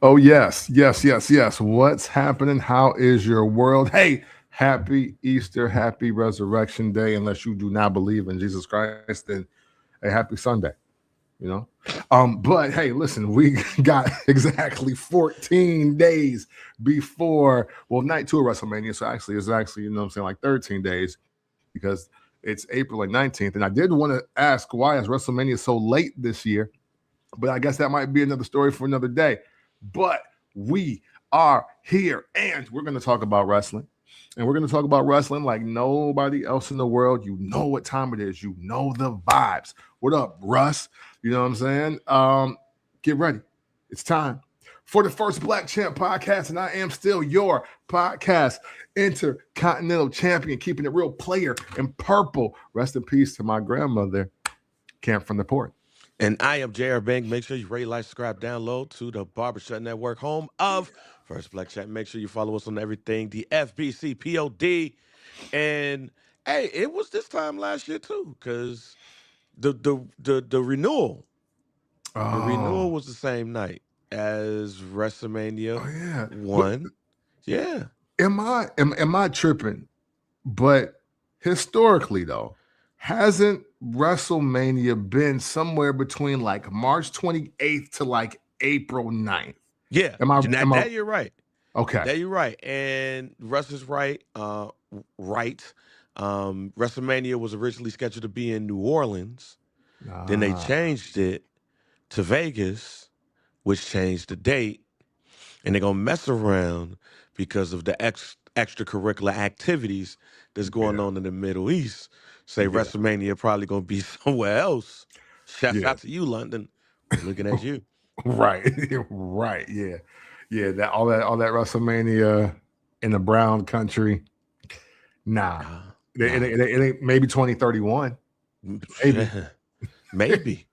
Oh, yes, yes, yes, yes. What's happening? How is your world? Hey, happy Easter, happy Resurrection Day. Unless you do not believe in Jesus Christ, then a happy Sunday, you know? But hey, listen, we got exactly 14 days before, well, night two of WrestleMania. So actually, it's actually, you know what I'm saying, like 13 days because it's April like 19th. And I did want to ask, why is WrestleMania so late this year? But I guess that might be another story for another day. But we are here and we're going to talk about wrestling. And we're going to talk about wrestling like nobody else in the world. You know what time it is. You know the vibes. What up, Russ? You know what I'm saying? Get ready. It's time for the first Black Champ podcast. And I am still your podcast intercontinental champion, keeping it real, player in purple. Rest in peace to my grandmother, Camp from the Port. And I am J.R. Bank. Make sure you rate, like, subscribe, download to the Barbershop Network, home of First Black Chat. Make sure you follow us on everything, the FBC POD. And hey, it was this time last year too, because the renewal, the renewal Oh, was the same night as WrestleMania oh yeah. But 1. Yeah. am I tripping? But historically, though, hasn't WrestleMania been somewhere between like March 28th to like April 9th? Yeah. Am I That, am I that you're right. okay? That you're right. And Russ is right. Right. WrestleMania was originally scheduled to be in New Orleans. Then they Ah, changed it to Vegas, which changed the date. And they're gonna mess around because of the extracurricular activities that's going yeah, on in the Middle East. Say yeah, WrestleMania probably gonna be somewhere else. Shouts yeah. out to you, London. We're looking at you. Right, right, yeah, yeah. That WrestleMania in the Brown country. Nah, Nah, it, nah. it, it ain't maybe 2031, maybe. Maybe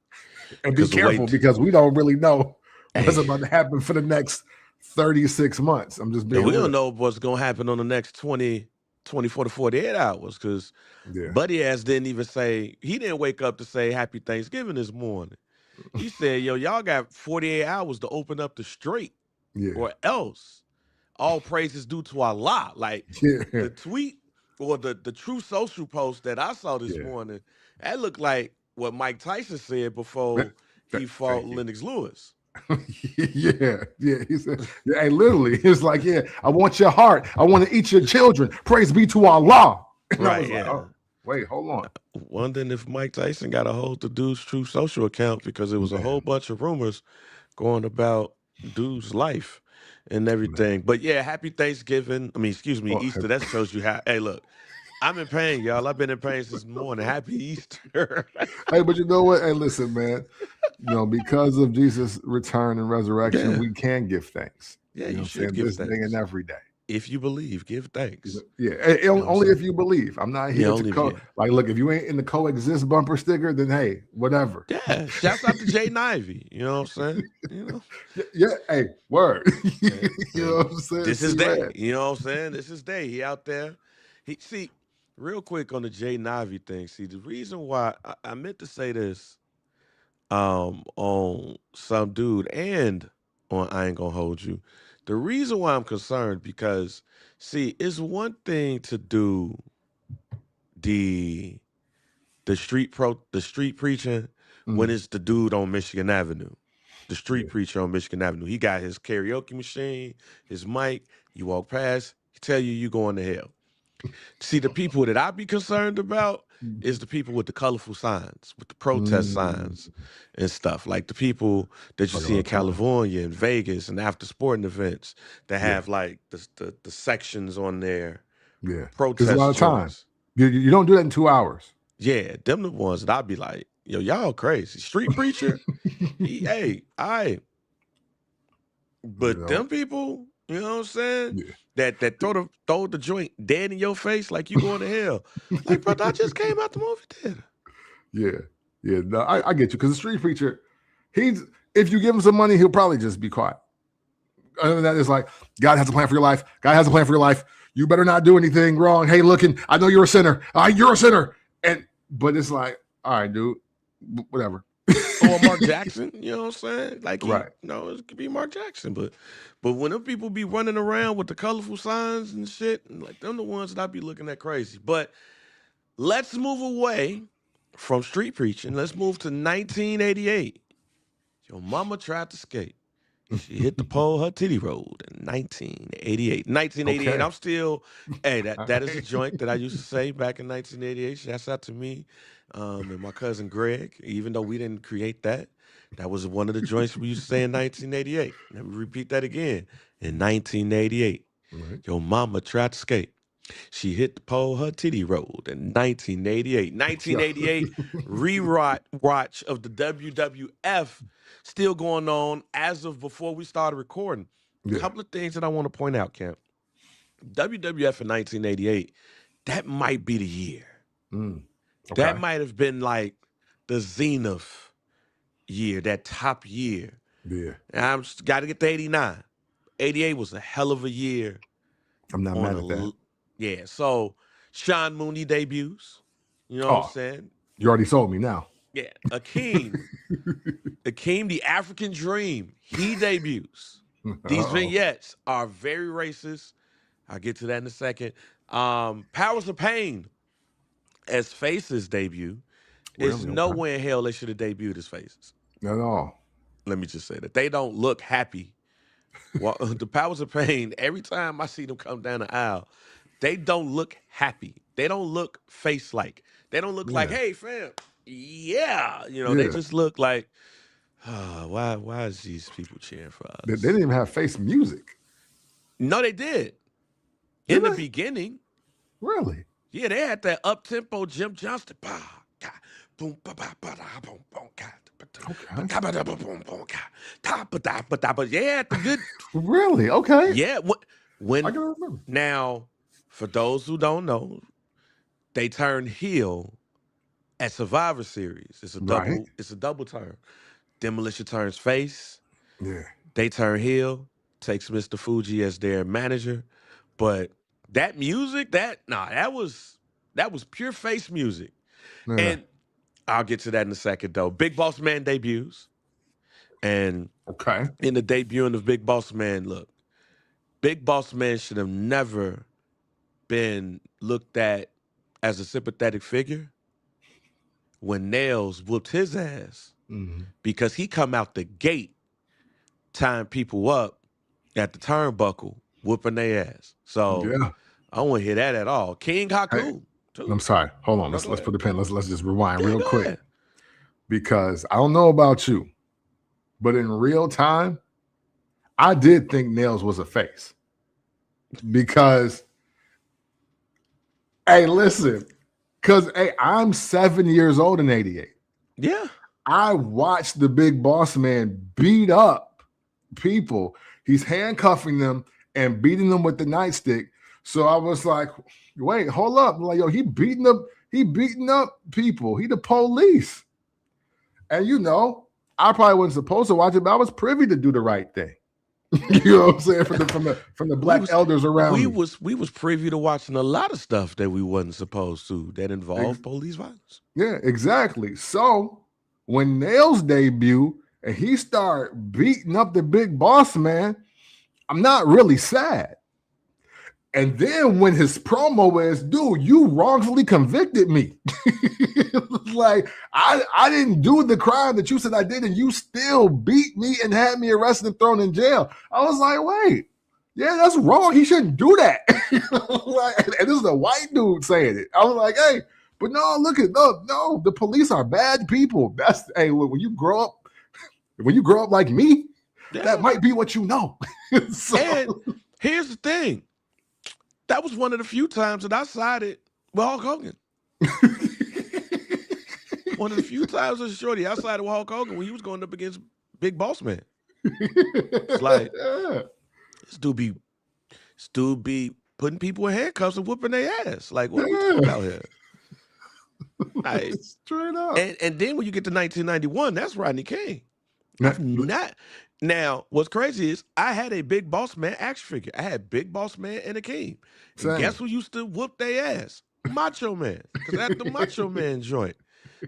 And be because the careful wait. because we don't really know what's Hey, about to happen for the next 36 months. I'm just and being we don't real. know what's gonna happen on the next 24 to 48 hours because Yeah. Buddy ass didn't even say he didn't wake up to say Happy Thanksgiving this morning. He said, "Yo, y'all got 48 hours to open up the straight, Yeah. or else all praises due to Allah." Like Yeah. the tweet or the true social post that I saw this Yeah. morning, that looked like what Mike Tyson said Th- before he fought Thank you. Lennox Lewis. Yeah. Yeah. He said, yeah, hey, literally, it's like, yeah, I want your heart. I want to eat your children. Praise be to Allah. And I Right? was like, Yeah. oh, wait, hold on. Wondering if Mike Tyson got a hold of dude's true social account because it was a whole Man, bunch of rumors going about dude's life and man. everything. But yeah, happy Thanksgiving. I mean, excuse me, Oh, Easter. That shows you how. Hey, look, I'm in pain, y'all. I've been in pain since morning. Happy Easter. hey, but you know what? Hey, listen, man. Because of Jesus' return and resurrection, Yeah. we can give thanks. Yeah, You know you what I'm should saying? give This day and thanks. every day. If you believe, give thanks. Yeah, You know what I'm only if saying? you believe. I'm not Yeah, here to only if you. like. Look, if you ain't in the coexist bumper sticker, then hey, whatever. Yeah, shouts out to Jay Ivy. You know what I'm saying? You know? Yeah, yeah, hey, word. Yeah, You know yeah. what I'm saying? This is See day. red. You know what I'm saying? This is day. He out there. He see, real quick on the Jay Ivy thing. See, the reason why I meant to say this on some dude and on I ain't gonna hold you. The reason why I'm concerned because see, it's one thing to do the the street preaching when Mm, it's the dude on Michigan Avenue. The street yeah, preacher on Michigan Avenue. He got his karaoke machine, his mic, you walk past, he tell you going to hell. See, the people that I be concerned about is the people with the colorful signs, with the protest mm, signs and stuff. Like the people that you like see all in the time. California and Vegas and after sporting events that Yeah, have like the sections on their yeah. Because a lot protest of time joints. you don't do that in 2 hours. Yeah, them the ones that I'd be like, yo, y'all crazy. Street preacher, hey, I You but know, them people, you know what I'm saying? yeah, That throw the joint dead in your face like you going to hell. Like, brother, I just came out the movie theater. yeah, yeah. No, I get you because the street preacher, he's if you give him some money, he'll probably just be quiet. Other than that, it's like God has a plan for your life. God has a plan for your life. You better not do anything wrong. Hey, looking, I know you're a sinner. You're a sinner. And but it's like, all right, dude, whatever. or Mark Jackson. You know what I'm saying? Like Right. it could be Mark Jackson. But when them people be running around with the colorful signs and shit, and like them the ones that I be looking at crazy. But let's move away from street preaching. Let's move to 1988. Your mama tried to skate. She hit the pole, her titty rolled in 1988. 1988, Okay. I'm still, hey, All that is a right. joint that I used to say back in 1988. Shouts out to me and my cousin Greg, even though we didn't create that. That was one of the joints we used to say in 1988. Let me repeat that again. In 1988, Right. your mama tried to skate. She hit the pole, her titty rolled in 1988. Yeah. 1988 rewatch of the WWF still going on as of before we started recording. A Yeah. couple of things that I want to point out, Camp. WWF in 1988, that might be the year. Mm. That Okay. might have been like the zenith year, that top year. Yeah. And I'm got to get to 89. 88 was a hell of a year. I'm not mad at that. Yeah, so Sean Mooney debuts. You know what I'm Oh, saying? you already sold me now. Yeah, Akeem, the African Dream, he debuts. These Uh-oh. vignettes are very racist. I'll get to that in a second. Powers of Pain as Faces debut is Really? Okay. nowhere in hell they should have debuted as Faces. Not at all. Let me just say that. They don't look happy. Well, the Powers of Pain, every time I see them come down the aisle, they don't look happy. They don't look face-like. They don't look like, Yeah. hey, fam, yeah. They Yeah. just look like, why is these people cheering for They us? didn't even have face music. No, they did. Did In the they? beginning, Really? yeah, they had that up-tempo Jim Johnston. Bah, ga, boom, ba, ba, ba, da, boom, boom, ga, ba, da, ba, Okay. ga, ba, da, ba, boom, boom, ga, da, ba, da, ba, da, but yeah, the good, Really? Okay. yeah. I When can remember. now, for those who don't know, they turned heel at Survivor Series. It's a Right. double turn. Demolition turns face. Yeah. They turn heel. Takes Mr. Fuji as their manager. But that music, that was pure face music. Yeah. And I'll get to that in a second though. Big Boss Man debuts. And Okay. in the debuting of Big Boss Man, look, Big Boss Man should have never been looked at as a sympathetic figure when Nails whooped his ass Mm-hmm. because he come out the gate tying people up at the turnbuckle, whooping their ass. So Yeah. I don't want to hear that at all. King Hey, Haku, too. I'm sorry. Hold on. No, Let's go let's ahead. put the pen. Let's just rewind Yeah, real go quick ahead. because I don't know about you, but in real time, I did think Nails was a face because hey, listen, because hey, I'm 7 years old in '88. Yeah. I watched the Big Boss Man beat up people. He's handcuffing them and beating them with the nightstick. So I was like, wait, hold up. I'm like, yo, he beating up people. He the police. And I probably wasn't supposed to watch it, but I was privy to do the right thing. You know what I'm saying? From the black elders around we me. was privy to watching a lot of stuff that we wasn't supposed to that involved police violence. Yeah, exactly. So when Nails debut and he start beating up the Big Boss Man, I'm not really sad. And then when his promo is, dude, you wrongfully convicted me. Like, I didn't do the crime that you said I did, and you still beat me and had me arrested and thrown in jail. I was like, wait, yeah, that's wrong. He shouldn't do that. And this is a white dude saying it. I was like, hey, but no, no, the police are bad people. That's when you grow up like me, that might be what you know. So, and here's the thing. That was one of the few times that I sided with Hulk Hogan. One of the few times as a shorty I sided with Hulk Hogan when he was going up against Big Boss Man. It's like, this dude be putting people in handcuffs and whooping their ass. Like, what are we talking about here? Like, straight up. And then when you get to 1991, that's Rodney King. Now, what's crazy is I had a Big Boss Man action figure. I had Big Boss Man and Akeem. And guess who used to whoop their ass? Macho Man. Because at the Macho Man joint,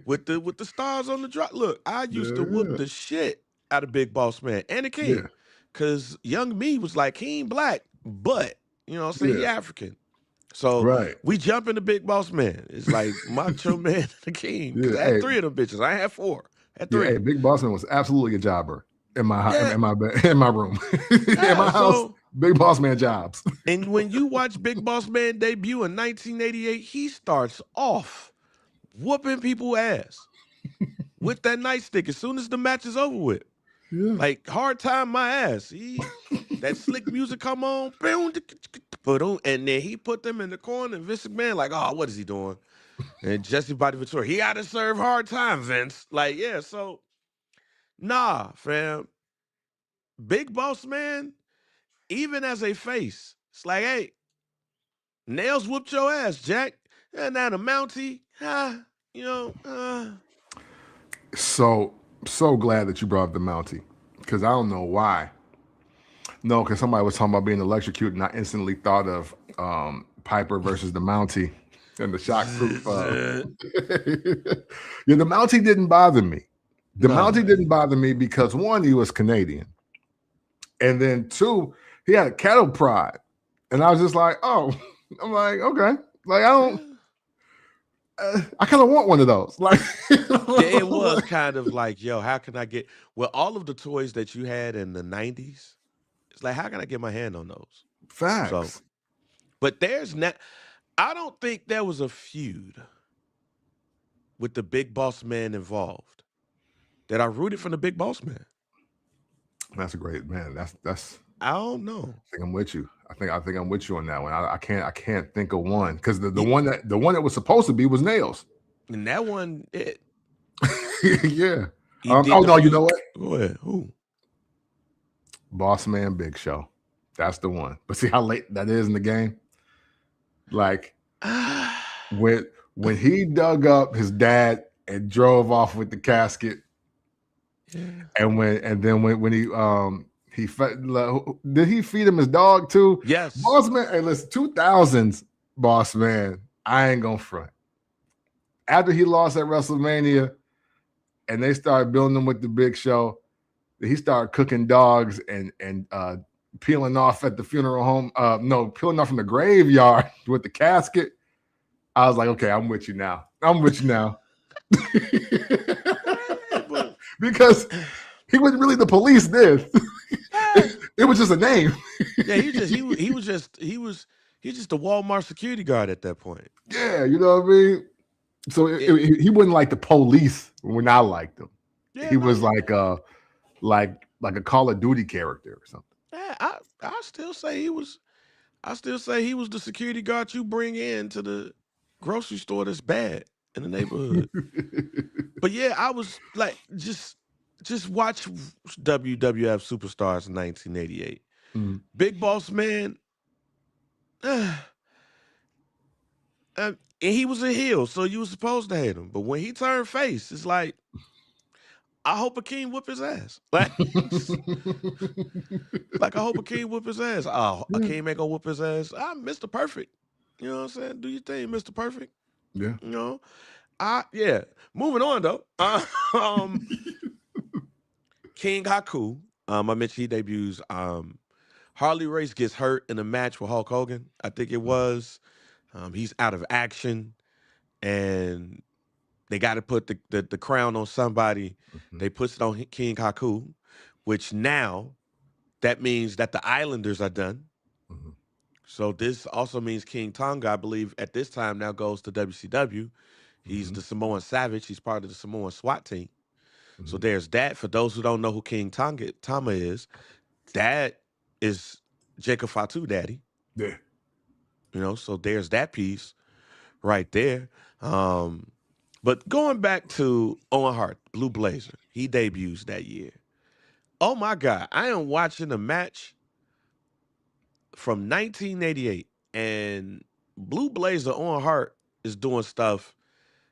with the stars on the drop. Look, I used to whoop Yeah, the shit out of Big Boss Man and yeah, Akeem. Cause young me was like, he ain't black, but you know what I'm saying, he yeah. African. So Right. we jump into Big Boss Man. It's like Macho Man and Akeem. Cause Yeah. I had Hey, 3 of them bitches. I had 4. I had yeah. 3. Hey, Big Boss Man was absolutely a jobber in my Yeah. in my room, in Yeah. my house. So Big Boss Man jobs. and when you watch Big Boss Man debut in 1988, he starts off whooping people ass with that nightstick as soon as the match is over with. Yeah. Like hard time my ass. That slick music come on, boom, and then he put them in the corner and Vince McMahon like, oh, what is he doing? And Jesse Body Ventura, he gotta serve hard time, Vince. Like, yeah, so nah, fam. Big Boss Man, even as a face, it's like, hey, Nails whooped your ass, Jack. And now the Mountie, you know, So glad that you brought up the Mountie, because I don't know why. No, because somebody was talking about being electrocuted, and I instantly thought of Piper versus the Mountie and the shockproof. Yeah, the Mountie didn't bother me. The nah, Mountie didn't bother me because, one, he was Canadian, and then 2, he had cattle pride, and I was just like, oh, I'm like, okay, like I kind of want one of those. Like, yeah, it was kind of like, yo, how can I get all of the toys that you had in the 90s? It's like, how can I get my hand on those? So, facts. but there's not, I don't think there was a feud with the Big Boss Man involved that I rooted for the Big Boss Man. That's a great man. That's. I don't know. I think I'm with you. I think I'm with you on that one. I can't think of one, because the one that was supposed to be was Nails. And that one, Yeah. he did Oh the no, you music. know what? Go ahead. Who? Boss Man Big Show. That's the one. But see how late that is in the game? Like when he dug up his dad and drove off with the casket, Yeah. and then when he fed, did he feed him his dog too? Yes. Boss Man, hey, listen, 2000s Boss Man, I ain't gonna front. After he lost at WrestleMania and they started building him with the Big Show, he started cooking dogs and peeling off at the funeral home. Peeling off from the graveyard with the casket. I was like, okay, I'm with you now. Because he wasn't really the police then. It was just a name. Yeah, he was just the Walmart security guard at that point. Yeah, you know what I mean? So he wasn't like the police when I liked him. Yeah, He was like a Call of Duty character or something. Yeah, I still say he was. I still say he was the security guard you bring in to the grocery store that's bad in the neighborhood. But yeah, I was like, just watch WWF Superstars in 1988. Mhm. Big Boss Man, and he was a heel, so you were supposed to hate him. But when he turned face, it's like, I hope Akeem whip his ass. Like, I hope Akeem whip his ass. Oh, Akeem ain't gonna whoop his ass. I'm Mr. Perfect. You know what I'm saying? Do your thing, Mr. Perfect. Yeah. You know? Yeah. Moving on though. King Haku. I mentioned he debuts. Harley Race gets hurt in a match with Hulk Hogan. I think it was. He's out of action, and they got to put the crown on somebody. Mm-hmm. They put it on King Haku, which now that means that the Islanders are done. Mm-hmm. So this also means King Tonga, I believe, at this time now goes to WCW. He's the Samoan Savage. He's part of the Samoan SWAT team. So there's that. For those who don't know who King Tama is, that is Jacob Fatu daddy. Yeah. You know, so there's that piece right there. But going back to Owen Hart, Blue Blazer, he debuts that year. Oh my God, I am watching a match from 1988, and Blue Blazer Owen Hart is doing stuff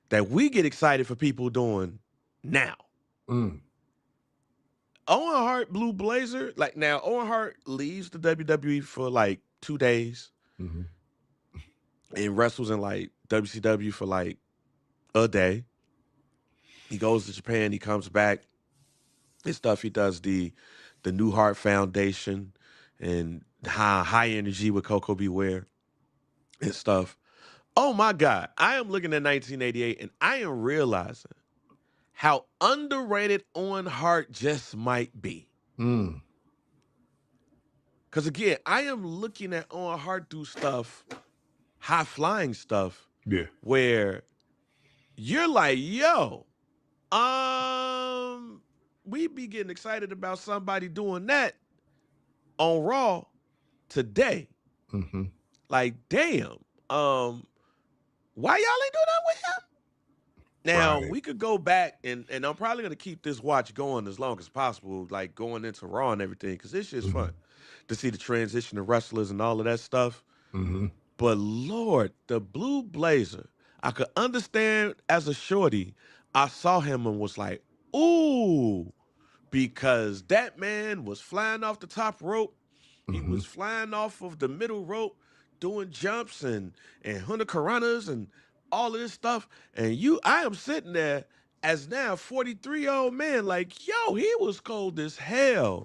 that we get excited for people doing now. Mm. Owen Hart, Blue Blazer, like now Owen Hart leaves the WWE for like 2 days Mm-hmm. and wrestles in like WCW for like a day. He goes to Japan. He comes back. His stuff. He does the New Heart Foundation and high energy with Coco Beware and stuff. Oh my God. I am looking at 1988 and I am realizing how underrated Owen Hart just might be. Mm. Because again, I am looking at Owen Hart do stuff, high flying stuff, Yeah. where you're like, yo, we be getting excited about somebody doing that on Raw today. Mm-hmm. Like, damn. Why y'all ain't doing that with him? Now, Right. we could go back, and I'm probably going to keep this watch going as long as possible, like going into Raw and everything, because this shit's fun to see the transition of wrestlers and all of that stuff. Mm-hmm. But, Lord, the Blue Blazer, I could understand as a shorty, I saw him and was like, ooh, because that man was flying off the top rope. He Mm-hmm. was flying off of the middle rope, doing jumps and hunakaranas and all of this stuff. And I am sitting there as now 43-year-old man, like, yo, he was cold as hell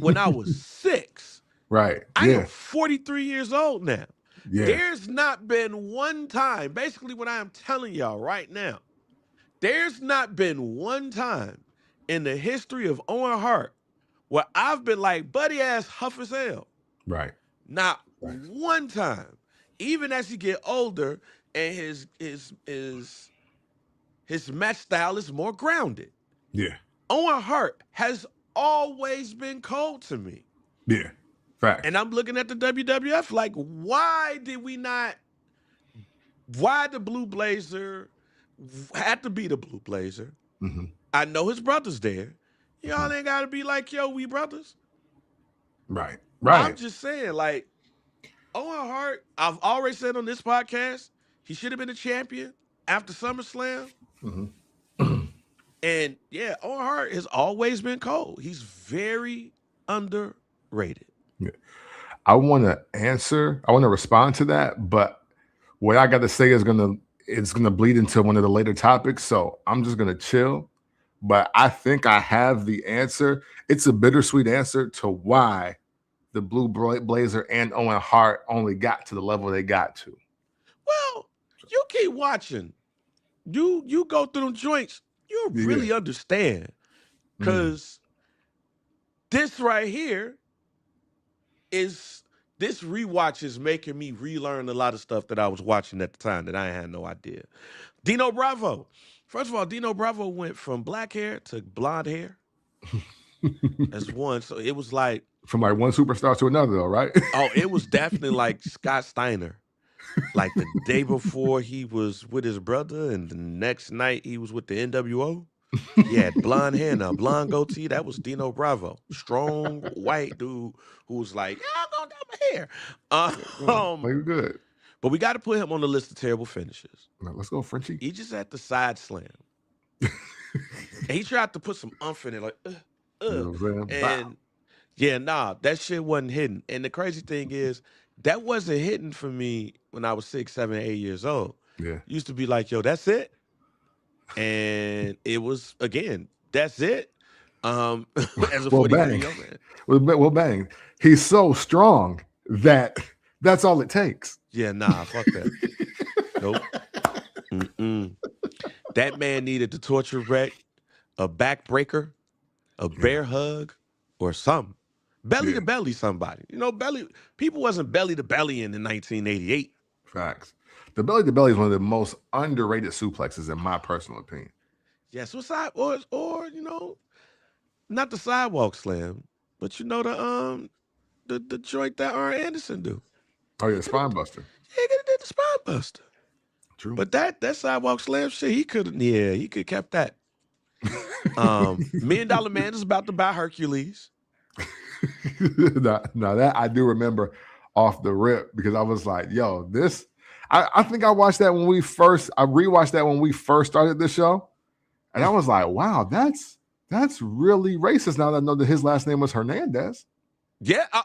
when I was 6. Right. I am Yeah. 43 years old now. Yeah. There's not been one time, basically what I am telling y'all right now, there's not been one time in the history of Owen Hart where I've been like, buddy ass huff as hell. Right. Not Right. one time. Even as he get older and his match style is more grounded. Yeah. Owen Hart has always been cold to me. Yeah. Fact. And I'm looking at the WWF like, why the Blue Blazer had to be the Blue Blazer? Mm-hmm. I know his brother's there. Y'all ain't got to be like, yo, we brothers. Right. Right. I'm just saying, like, Owen Hart, I've already said on this podcast, he should have been a champion after SummerSlam. Mm-hmm. And yeah, Owen Hart has always been cold. He's very underrated. Yeah. I want to respond to that, but what I got to say is it's gonna bleed into one of the later topics. So I'm just gonna chill. But I think I have the answer. It's a bittersweet answer to why the Blue Blazer and Owen Hart only got to the level they got to. Well, you keep watching. You go through them joints. You really understand. Because this right here this rewatch is making me relearn a lot of stuff that I was watching at the time that I had no idea. Dino Bravo. First of all, Dino Bravo went from black hair to blonde hair. As one. So it was like from like one superstar to another, though, right? Oh, it was definitely like Scott Steiner. Like the day before he was with his brother, and the next night he was with the NWO. He had blonde hair and a blonde goatee. That was Dino Bravo. Strong white dude who was like, yeah, I'm gonna dye my hair. Like good. But we got to put him on the list of terrible finishes. Now, let's go, Frenchie. He just had the side slam. And he tried to put some umph in it, like, You know what I'm saying? and yeah, nah, that shit wasn't hidden. And the crazy thing is, that wasn't hidden for me when I was 6, 7, 8 years old. Yeah. Used to be like, yo, that's it. And it was, again, that's it. As a 43-year-old man. Well, bang. He's so strong that that's all it takes. Yeah, nah, fuck that. Nope. Mm-mm. That man needed the torture wreck, a backbreaker, a bear hug, or something. Belly to belly somebody. You know, people wasn't belly to belly in 1988. Facts. The belly to belly is one of the most underrated suplexes, in my personal opinion. Yes, or you know, not the sidewalk slam, but you know the joint that Arn Anderson do. Oh yeah, the spine buster. Yeah, he could have did the spine buster. True. But that sidewalk slam shit, he could have kept that. $1 Million Man is about to buy Hercules. now that I do remember off the rip, because I was like, yo, this I think I watched that when I rewatched that when we first started the show. And I was like, wow, that's really racist now that I know that his last name was Hernandez. Yeah. I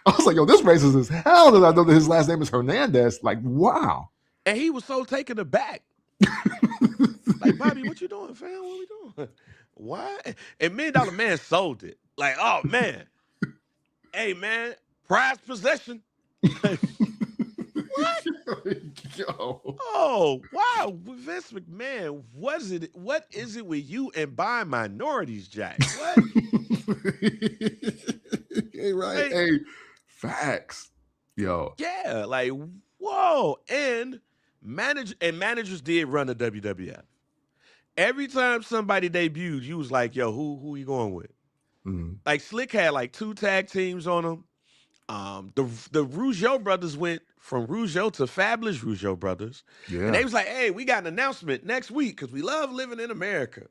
was like, yo, this racist as hell that I know that his last name is Hernandez. Like, wow. And he was so taken aback. Like, Bobby, what you doing, fam? What we doing? Why? And $1 Million Man sold it. Like, oh man, hey man, prized possession. Like, what? Yo. Oh, wow, Vince McMahon, what is it with you and buying minorities, Jack? What? Hey, right. Like, Hey, facts. Yo. yeah, like, whoa. And managers did run the WWF. Every time somebody debuted, you was like, yo, who you going with? Mhm. Like Slick had like 2 tag teams on him. The Rougeau brothers went from Rougeau to Fabulous Rougeau brothers. And they Yeah. was like, hey, we got an announcement next week because we love living in America.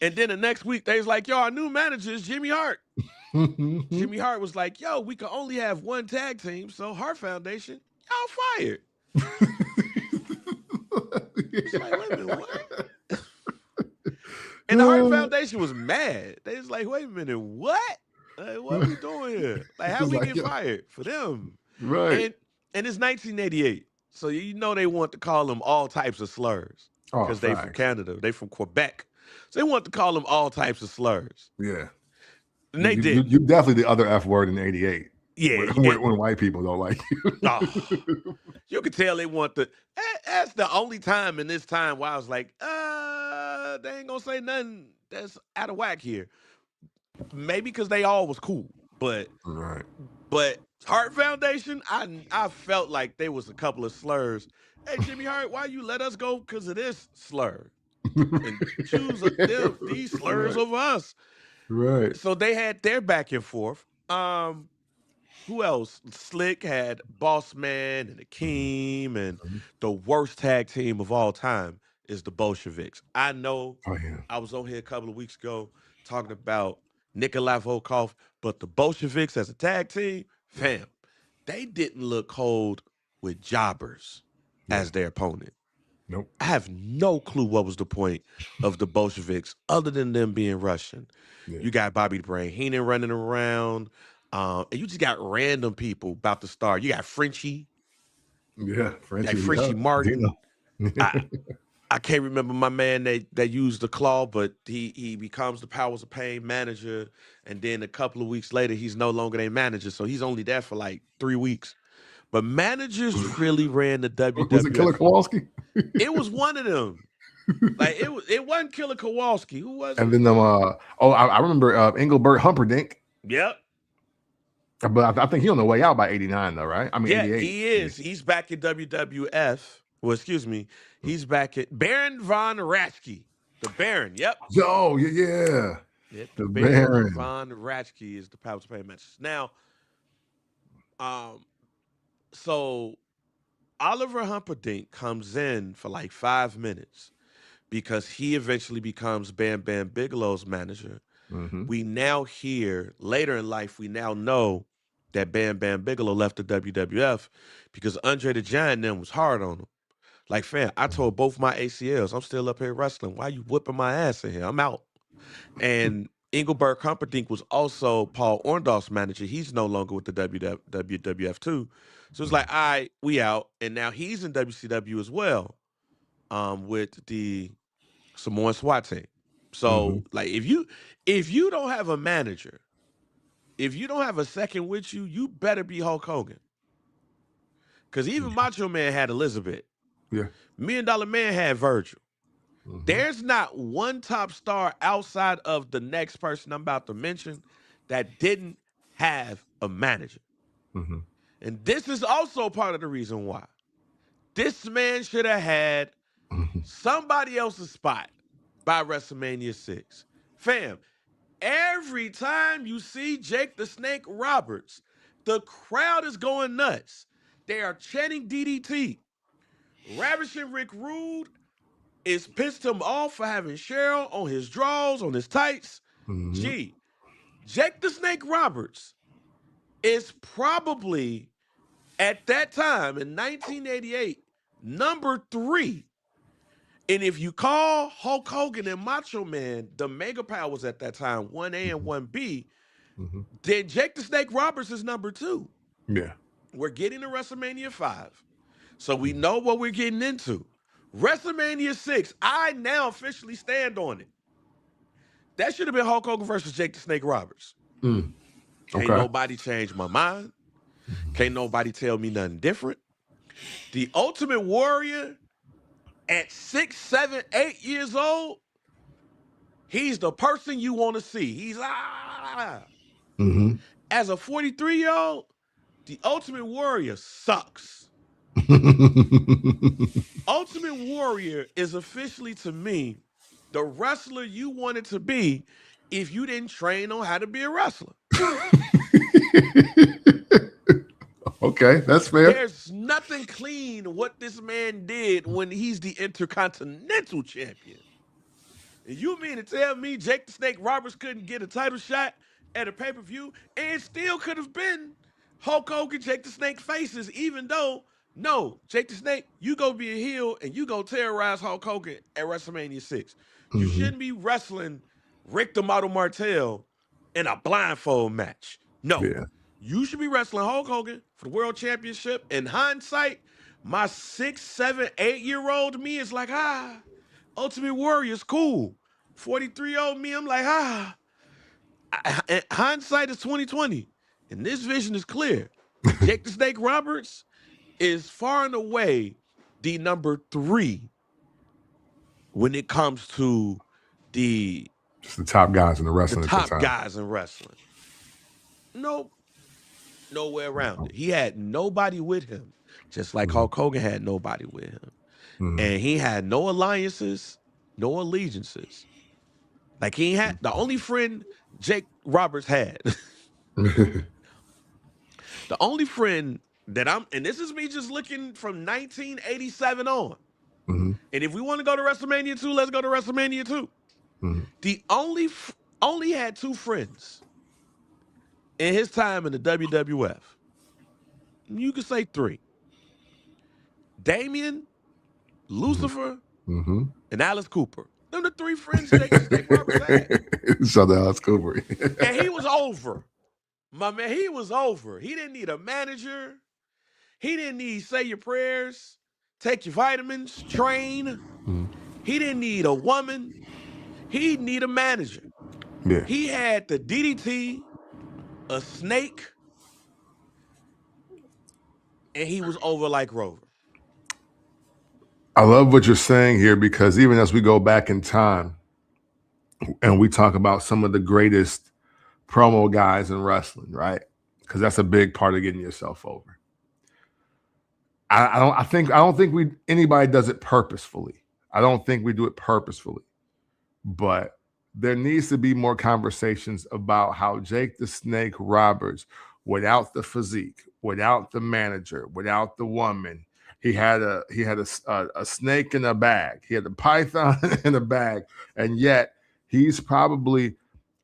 And then the next week, they was like, yo, our new manager is Jimmy Hart. Jimmy Hart was like, yo, we can only have 1 tag team, so Hart Foundation, y'all fired. It's like, wait a minute, what? And the Hart Foundation was mad. They was like, wait a minute, what? Like, what are we doing here? Like, how It's we like, get yo, fired for them? right. And it's 1988. So you know they want to call them all types of slurs. Oh, Because they from facts. Canada. They from Quebec. So they want to call them all types of slurs. Yeah. And they didn't. You definitely the other F word in '88. Yeah. When white people don't like you. Oh, you can tell they want the. That's the only time in this time where I was like, they ain't gonna say nothing that's out of whack here. Maybe because they all was cool, but Right. Hart Foundation, I felt like there was a couple of slurs. Hey, Jimmy Hart, why you let us go because of this slur and choose these slurs Right. over us? Right. So they had their back and forth. Who else? Slick had Boss Man and Akeem, and Mhm. the worst tag team of all time is the Bolsheviks. I know Oh yeah. I was on here a couple of weeks ago talking about Nikolai Volkov, but the Bolsheviks as a tag team, fam, they didn't look cold with jobbers Yeah. as their opponent. Nope. I have no clue what was the point of the Bolsheviks other than them being Russian. Yeah. You got Bobby the Brain Heenan running around. And you just got random people about to start. You got Frenchie, Yeah. like Frenchie. Yeah. Frenchie Martin. Dino. I I can't remember my man that used the claw, but he becomes the Powers of Pain manager, and then a couple of weeks later, he's no longer their manager, so he's only there for like 3 weeks. But managers really ran the Was it Killer WWF. Kowalski? It was one of them. Like it wasn't Killer Kowalski. Who was And it? then I remember Engelbert Humperdinck, Yep. but I think he on the way out by '89 though, right? I mean Yeah, '88. he is. He's back at WWF. Well, excuse me. He's back at Baron von Raschke. The Baron. Yep. Yo, yeah. Yep. The The Baron Baron. von Raschke is the Power to Pay match. Now, um, so Oliver Humperdinck comes in for like 5 minutes because he eventually becomes Bam Bam Bigelow's manager. Mm-hmm. We now hear later in life, we now know that Bam Bam Bigelow left the WWF because Andre the Giant then was hard on him. Like, fam, I told both my ACLs, I'm still up here wrestling. Why you whipping my ass in here? I'm out. And Engelbert Humperdinck was also Paul Orndorff's manager. He's no longer with the WWF too. So it's like, all right, we out. And now he's in WCW as well, with the Samoan SWAT team. Mm-hmm. So like if you don't have a manager, if you don't have a second with you, you better be Hulk Hogan. Because even Macho Man had Elizabeth. Yeah. $1 Million Man had Virgil. Mm-hmm. There's not one top star outside of the next person I'm about to mention that didn't have a manager. Mm-hmm. And this is also part of the reason why. This man should have had somebody else's spot by WrestleMania 6. Fam, every time you see Jake the Snake Roberts, the crowd is going nuts. They are chanting DDT. Ravishing Rick Rude is pissed him off for having Cheryl on his drawers, on his tights. Mm-hmm. Gee, Jake the Snake Roberts is probably at that time in 1988 number 3. And if you call Hulk Hogan and Macho Man the Mega Powers at that time, 1A and 1B, Mm-hmm. then Jake the Snake Roberts is number 2. Yeah. We're getting to WrestleMania 5. So we know what we're getting into. WrestleMania 6, I now officially stand on it. That should have been Hulk Hogan versus Jake the Snake Roberts. Can't Okay. nobody change my mind. Can't nobody tell me nothing different. The Ultimate Warrior at 6, 7, 8 years old, he's the person you want to see. He's Mm-hmm. As a 43-year-old, the Ultimate Warrior sucks. Ultimate Warrior is officially, to me, the wrestler you wanted to be if you didn't train on how to be a wrestler. Okay, that's fair. There's nothing clean what this man did when he's the Intercontinental Champion. And you mean to tell me Jake the Snake Roberts couldn't get a title shot at a pay-per-view and still could have been Hulk Hogan, Jake the Snake faces, even though, no, Jake the Snake, you go be a heel and you go terrorize Hulk Hogan at WrestleMania 6. You Mm-hmm. shouldn't be wrestling Rick the Model Martel in a blindfold match. No. Yeah. You should be wrestling Hulk Hogan for the World Championship. In hindsight, my 6, 7, 8-year-old me is like, Ultimate Warrior's cool. 43-year-old me, I'm like, hindsight is 2020. And this vision is clear. Jake the Snake Roberts is far and away the number 3 when it comes to the Just the top guys in the wrestling at the top time. guys in wrestling. No way around it. He had nobody with him, just like Hulk Hogan had nobody with him. Mm-hmm. And he had no alliances, no allegiances. Like he had the only friend Jake Roberts had. The only friend that and this is me just looking from 1987 on. Mm-hmm. And if we want to go to WrestleMania 2, let's go to WrestleMania 2. Mm-hmm. The only had 2 friends in his time in the WWF. You could say 3. Damien, Lucifer, Mm-hmm. and Alice Cooper. Them the 3 friends Jake the Snake Roberts had. Shout out Alice Cooper. And he was over. My man, he was over. He didn't need a manager. He didn't need say your prayers, take your vitamins, train. Mm-hmm. He didn't need a woman. He need a manager. Yeah. He had the DDT, a snake, and he was over like Rover. I love what you're saying here because even as we go back in time and we talk about some of the greatest promo guys in wrestling, right? Because that's a big part of getting yourself over. I don't think anybody does it purposefully. I don't think we do it purposefully. But there needs to be more conversations about how Jake the Snake Roberts, without the physique, without the manager, without the woman, he had a snake in a bag. He had a python in a bag, and yet he's probably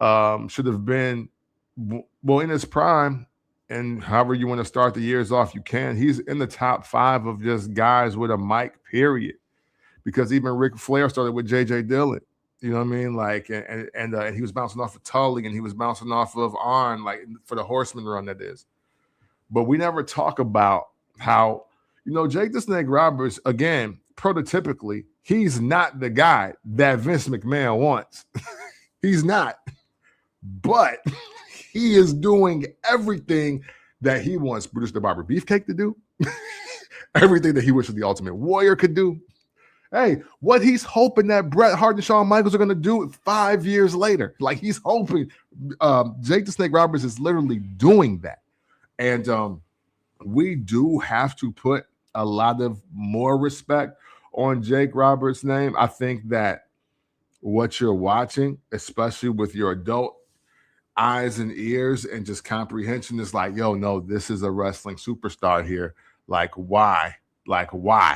should have been in his prime. And however you want to start the years off, you can. He's in the top 5 of just guys with a mic, period. Because even Ric Flair started with J.J. Dillon. You know what I mean? Like, and he was bouncing off of Tully, and he was bouncing off of Arn, like for the Horseman run that is. But we never talk about how, Jake the Snake Roberts, again, prototypically, he's not the guy that Vince McMahon wants. He's not. But he is doing everything that he wants Brutus the Barber Beefcake to do. Everything that he wishes the Ultimate Warrior could do. Hey, what he's hoping that Bret Hart and Shawn Michaels are going to do 5 years later. Like he's hoping Jake the Snake Roberts is literally doing that. And we do have to put a lot of more respect on Jake Roberts' name. I think that what you're watching, especially with your adult eyes and ears and just comprehension, is like, yo, no, this is a wrestling superstar here. Like, why? Why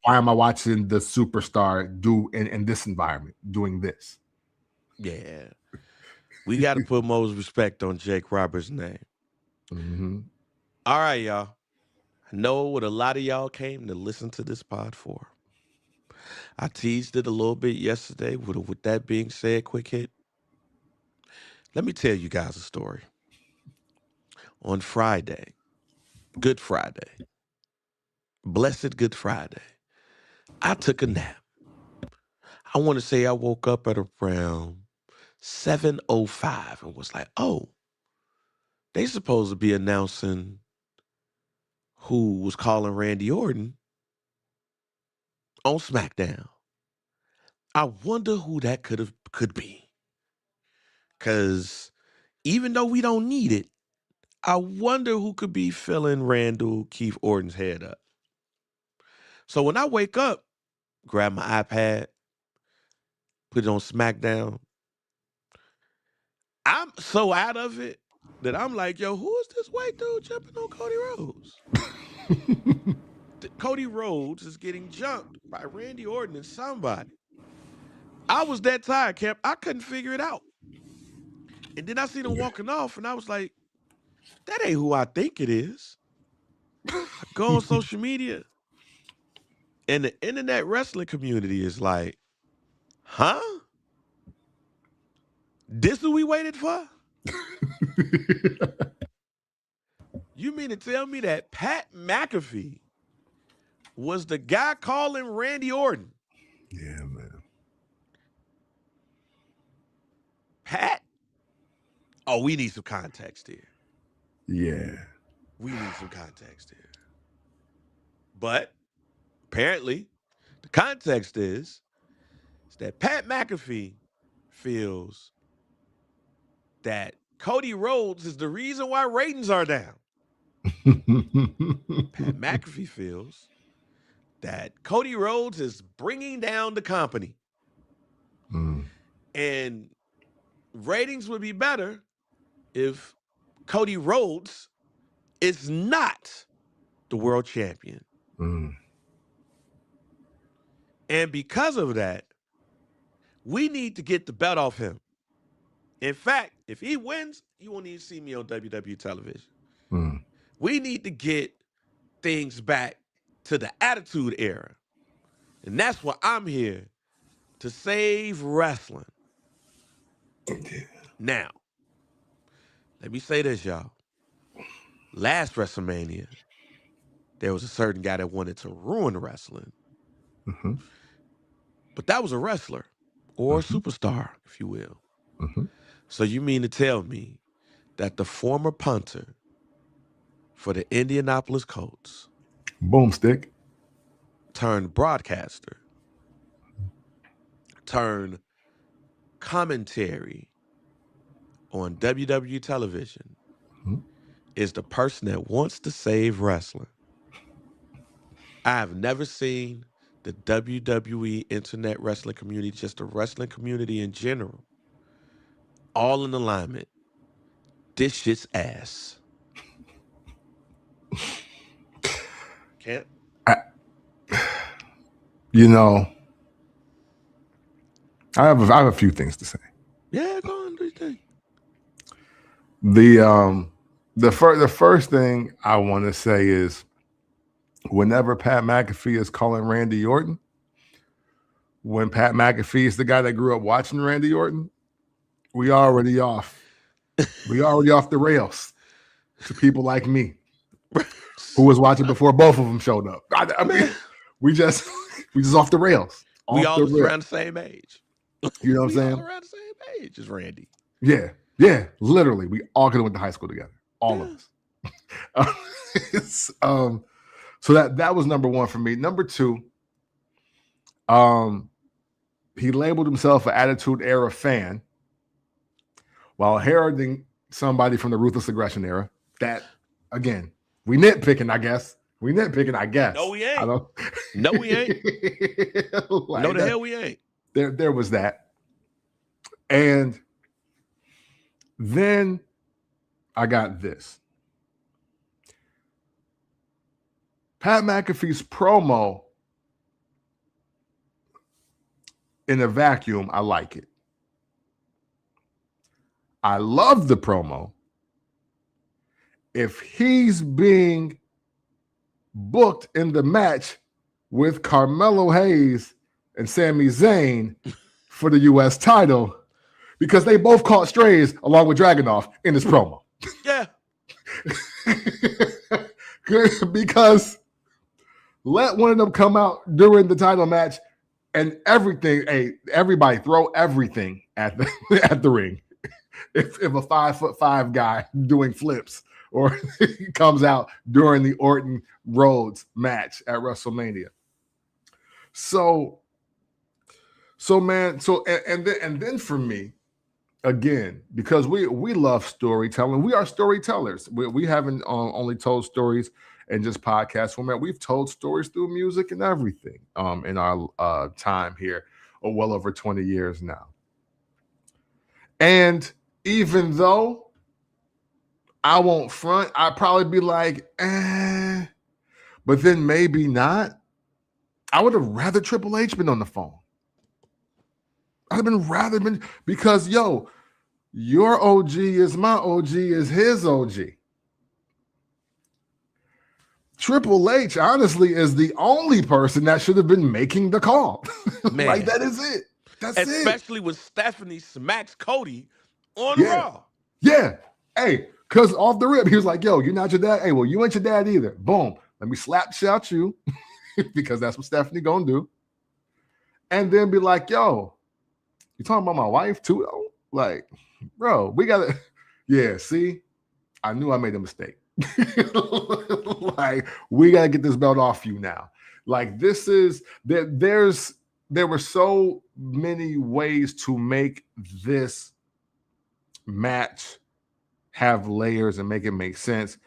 am I watching the superstar do in this environment doing this? Yeah. We got to put more respect on Jake Roberts' name. Mm-hmm. All right, y'all. I know what a lot of y'all came to listen to this pod for. I teased it a little bit yesterday. With that being said, quick hit. Let me tell you guys a story. On Friday, Good Friday, Blessed Good Friday. I took a nap. I want to say I woke up at around 7:05 and was like, oh, they supposed to be announcing who was calling Randy Orton on SmackDown. I wonder who that could be. Cause even though we don't need it, I wonder who could be filling Randall Keith Orton's head up. So when I wake up, grab my iPad, put it on SmackDown, I'm so out of it that I'm like, yo, who is this white dude jumping on Cody Rhodes? Cody Rhodes is getting jumped by Randy Orton and somebody. I was that tired, Camp. I couldn't figure it out. And then I see them walking off, and I was like, that ain't who I think it is. I go on social media, and the internet wrestling community is like, huh? This who we waited for? You mean to tell me that Pat McAfee was the guy calling Randy Orton? Yeah, man. Pat? Oh, we need some context here. Yeah. We need some context here. But apparently, the context is that Pat McAfee feels that Cody Rhodes is the reason why ratings are down. Pat McAfee feels that Cody Rhodes is bringing down the company. And ratings would be better if Cody Rhodes is not the world champion. And because of that, we need to get the belt off him. In fact, if he wins, you won't even see me on WWE television. We need to get things back to the Attitude Era. And that's why I'm here, to save wrestling. Now, let me say this, y'all. Last WrestleMania, there was a certain guy that wanted to ruin wrestling. But that was a wrestler, or a superstar, if you will. So you mean to tell me that the former punter for the Indianapolis Colts, Boomstick, turned broadcaster, turned commentary on WWE television, is the person that wants to save wrestling? I have never seen the WWE internet wrestling community, just the wrestling community in general, all in alignment. This shit's ass. Can't. You know, I have a few things to say. Yeah, go on, do you think? The first thing I want to say is, whenever Pat McAfee is calling Randy Orton, when Pat McAfee is the guy that grew up watching Randy Orton, we already off. We already off the rails to people like me, who was watching before both of them showed up. I mean, we just off the rails. We all around the same age. You know what I'm saying? All around the same age as Randy. Yeah, literally. We all could have went to high school together. All of us. So that was number one for me. Number two, he labeled himself an Attitude Era fan while heralding somebody from the Ruthless Aggression Era. That, again, we nitpicking, I guess. No, we ain't. No, we ain't. Like no, the hell we ain't. There was that. And then I got this. Pat McAfee's promo, in a vacuum, I like it. I love the promo if he's being booked in the match with Carmelo Hayes and Sami Zayn for the U.S. title, because they both caught strays along with Dragunov in this promo. Yeah. Because Let one of them come out during the title match and everything. Hey, everybody throw everything at the at the ring. If a 5'5" guy doing flips or he comes out during the Orton Rhodes match at WrestleMania. So man, and then for me, again, because we love storytelling. We are storytellers. We haven't only told stories in just podcast format. We've told stories through music and everything in our time here, well over 20 years now. And even though I won't front, I'd probably be like, but then maybe not. I would have rather Triple H been on the phone. I'd have been because your OG is my OG is his OG. Triple H, honestly, is the only person that should have been making the call. Like, that is it. That's it. Especially when Stephanie smacks Cody on Raw. Yeah. Hey, because off the rip, he was like, yo, you're not your dad. Hey, well, you ain't your dad either. Boom. Let me slap shout you because that's what Stephanie gonna do. And then be like, yo, you talking about my wife too, though? Like, bro, we gotta. Yeah, see, I knew I made a mistake. Like, we gotta get this belt off you now. Like, this is there were so many ways to make this match have layers and make it make sense,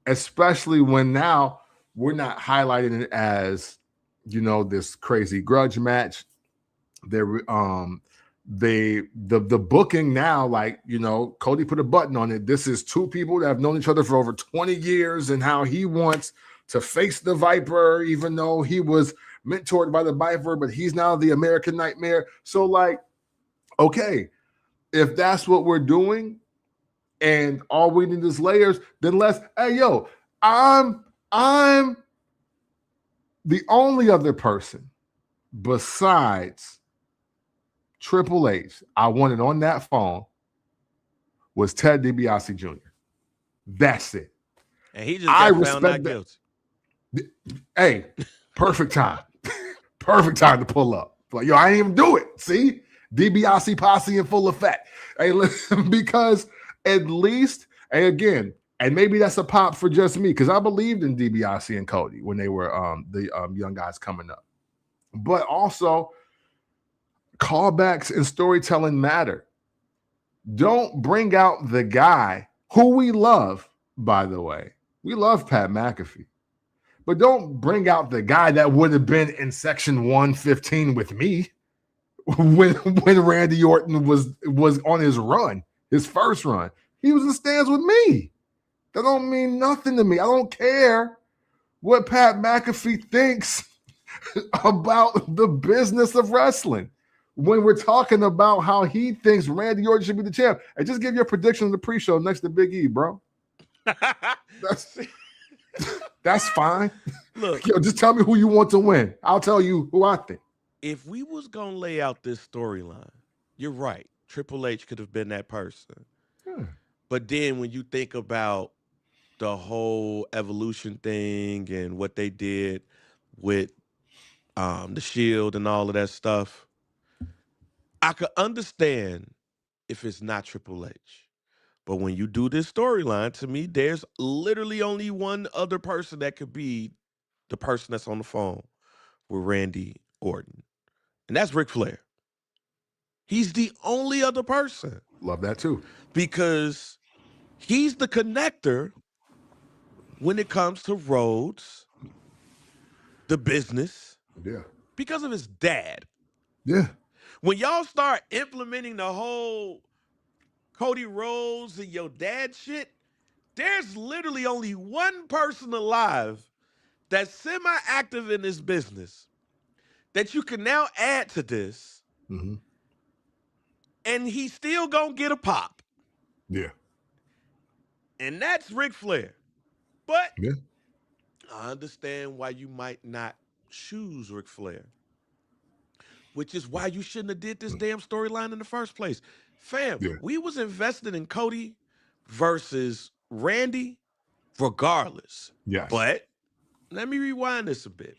especially when now we're not highlighting it as this crazy grudge match. The booking now, like, Cody put a button on it. This is two people that have known each other for over 20 years and how he wants to face the Viper, even though he was mentored by the Viper, but he's now the American Nightmare. So, like, okay, if that's what we're doing and all we need is layers, then I'm the only other person besides Triple H I wanted on that phone was Ted DiBiase Jr. That's it. And he just got found not guilty. Hey, perfect time. Perfect time to pull up. Like, I didn't even do it. See? DiBiase posse in full effect. Hey, listen, because at least, and again, and maybe that's a pop for just me, because I believed in DiBiase and Cody when they were the young guys coming up. But also, callbacks and storytelling matter. Don't bring out the guy who we love, by the way. We love Pat McAfee. But don't bring out the guy that would have been in section 115 with me when Randy Orton was on his run, his first run. He was in the stands with me. That don't mean nothing to me. I don't care what Pat McAfee thinks about the business of wrestling. When we're talking about how he thinks Randy Orton should be the champ, and just give your prediction in the pre-show next to Big E, bro. That's fine. Look, just tell me who you want to win. I'll tell you who I think. If we was gonna lay out this storyline, you're right. Triple H could have been that person. But then when you think about the whole evolution thing and what they did with the Shield and all of that stuff, I could understand if it's not Triple H. But when you do this storyline, to me, there's literally only one other person that could be the person that's on the phone with Randy Orton. And that's Ric Flair. He's the only other person. Love that too. Because he's the connector when it comes to Rhodes, the business. Yeah. Because of his dad. Yeah. When y'all start implementing the whole Cody Rhodes and your dad shit, there's literally only one person alive that's semi-active in this business that you can now add to this, and he's still gonna get a pop. Yeah. And that's Ric Flair. But yeah. I understand why you might not choose Ric Flair, which is why you shouldn't have did this damn storyline in the first place. Fam, we was invested in Cody versus Randy regardless. Yes. But let me rewind this a bit.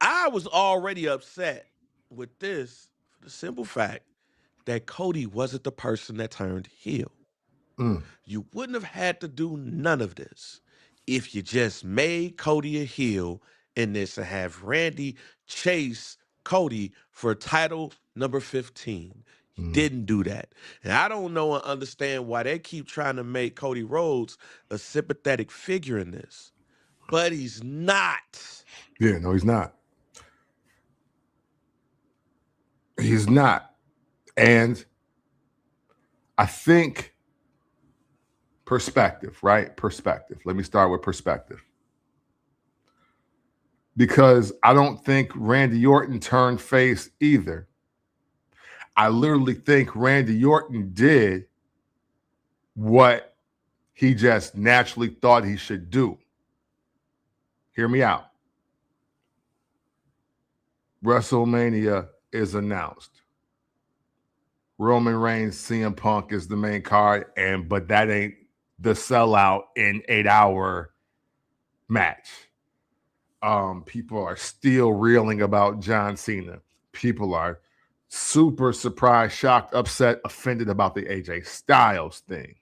I was already upset with this for the simple fact that Cody wasn't the person that turned heel. Mm. You wouldn't have had to do none of this if you just made Cody a heel in this and have Randy chase Cody for title number 15. You Mm. didn't do that. And I don't know and understand why they keep trying to make Cody Rhodes a sympathetic figure in this, but he's not. Yeah, no, he's not. He's not. And I think perspective, right? Perspective. Let me start with perspective. Because I don't think Randy Orton turned face either. I literally think Randy Orton did what he just naturally thought he should do. Hear me out. WrestleMania is announced. Roman Reigns, CM Punk is the main card, but that ain't the sellout in 8-hour match. People are still reeling about John Cena. People are super surprised, shocked, upset, offended about the AJ Styles thing.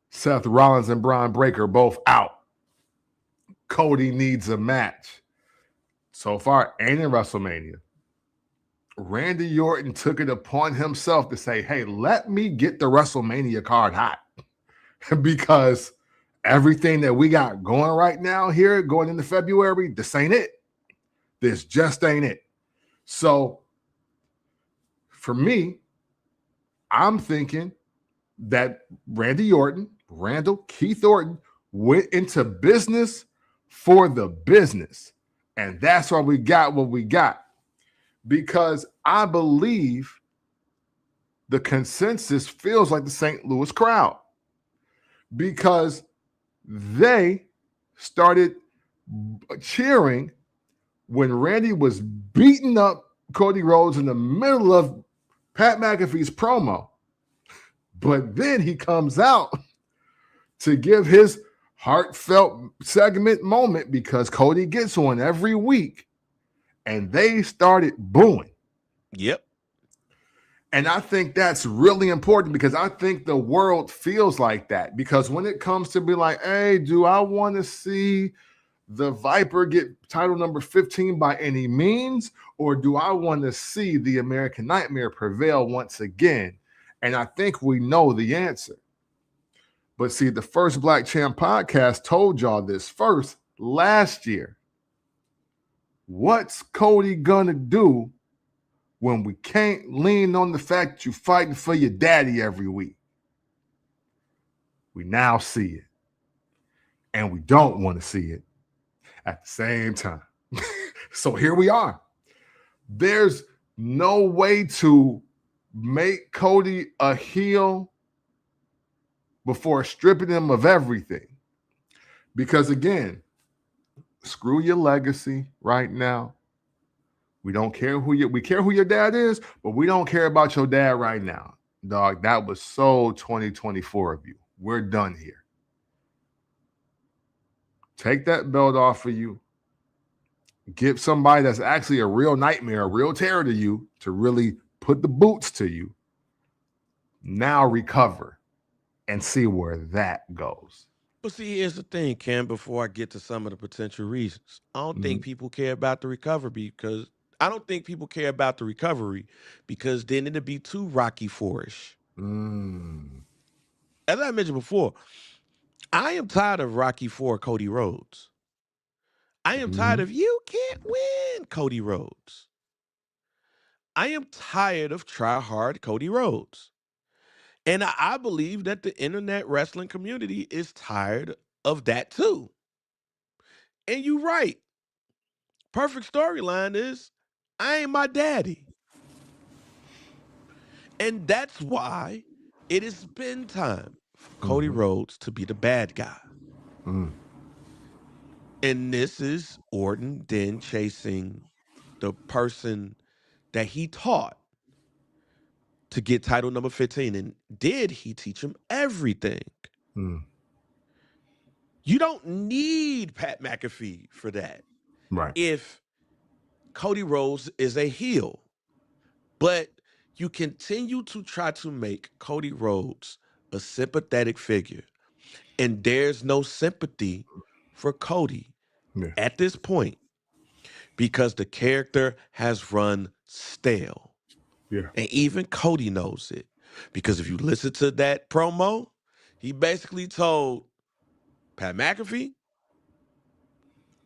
Seth Rollins and Braun Breaker both out. Cody needs a match. So far, ain't in WrestleMania. Randy Orton took it upon himself to say, hey, let me get the WrestleMania card hot. Because everything that we got going right now here, going into February, this ain't it. This just ain't it. So for me, I'm thinking that Keith Orton went into business for the business. And that's why we got what we got. Because I believe the consensus feels like the St. Louis crowd. Because they started cheering when Randy was beating up Cody Rhodes in the middle of Pat McAfee's promo. But then he comes out to give his heartfelt segment moment because Cody gets one every week. And they started booing. Yep. And I think that's really important because I think the world feels like that. Because when it comes to be like, hey, do I want to see the Viper get title number 15 by any means? Or do I want to see the American Nightmare prevail once again? And I think we know the answer. But see, the First Black Champ podcast told y'all this first last year. What's Cody gonna do when we can't lean on the fact that you're fighting for your daddy every week? We now see it. And we don't want to see it at the same time. So here we are. There's no way to make Cody a heel before stripping him of everything. Because again, screw your legacy right now. We don't care we care who your dad is, but we don't care about your dad right now. Dog, that was so 2024 of you. We're done here. Take that belt off of you. Get somebody that's actually a real nightmare, a real terror to you, to really put the boots to you. Now recover and see where that goes. But see, here's the thing, Cam, before I get to some of the potential reasons. I don't think people care about the recovery because then it'd be too Rocky Four-ish. As I mentioned before, I am tired of Rocky Four Cody Rhodes. I am tired of you can't win Cody Rhodes. I am tired of try hard Cody Rhodes. And I believe that the internet wrestling community is tired of that too. And you're right. Perfect storyline is I ain't my daddy. And that's why it has been time for Cody Rhodes to be the bad guy. And this is Orton then chasing the person that he taught to get title number 15. And did he teach him everything? You don't need Pat McAfee for that Right. if Cody Rhodes is a heel. But you continue to try to make Cody Rhodes a sympathetic figure. And there's no sympathy for Cody Yeah. at this point because the character has run stale. Yeah. And even Cody knows it. Because if you listen to that promo, he basically told Pat McAfee,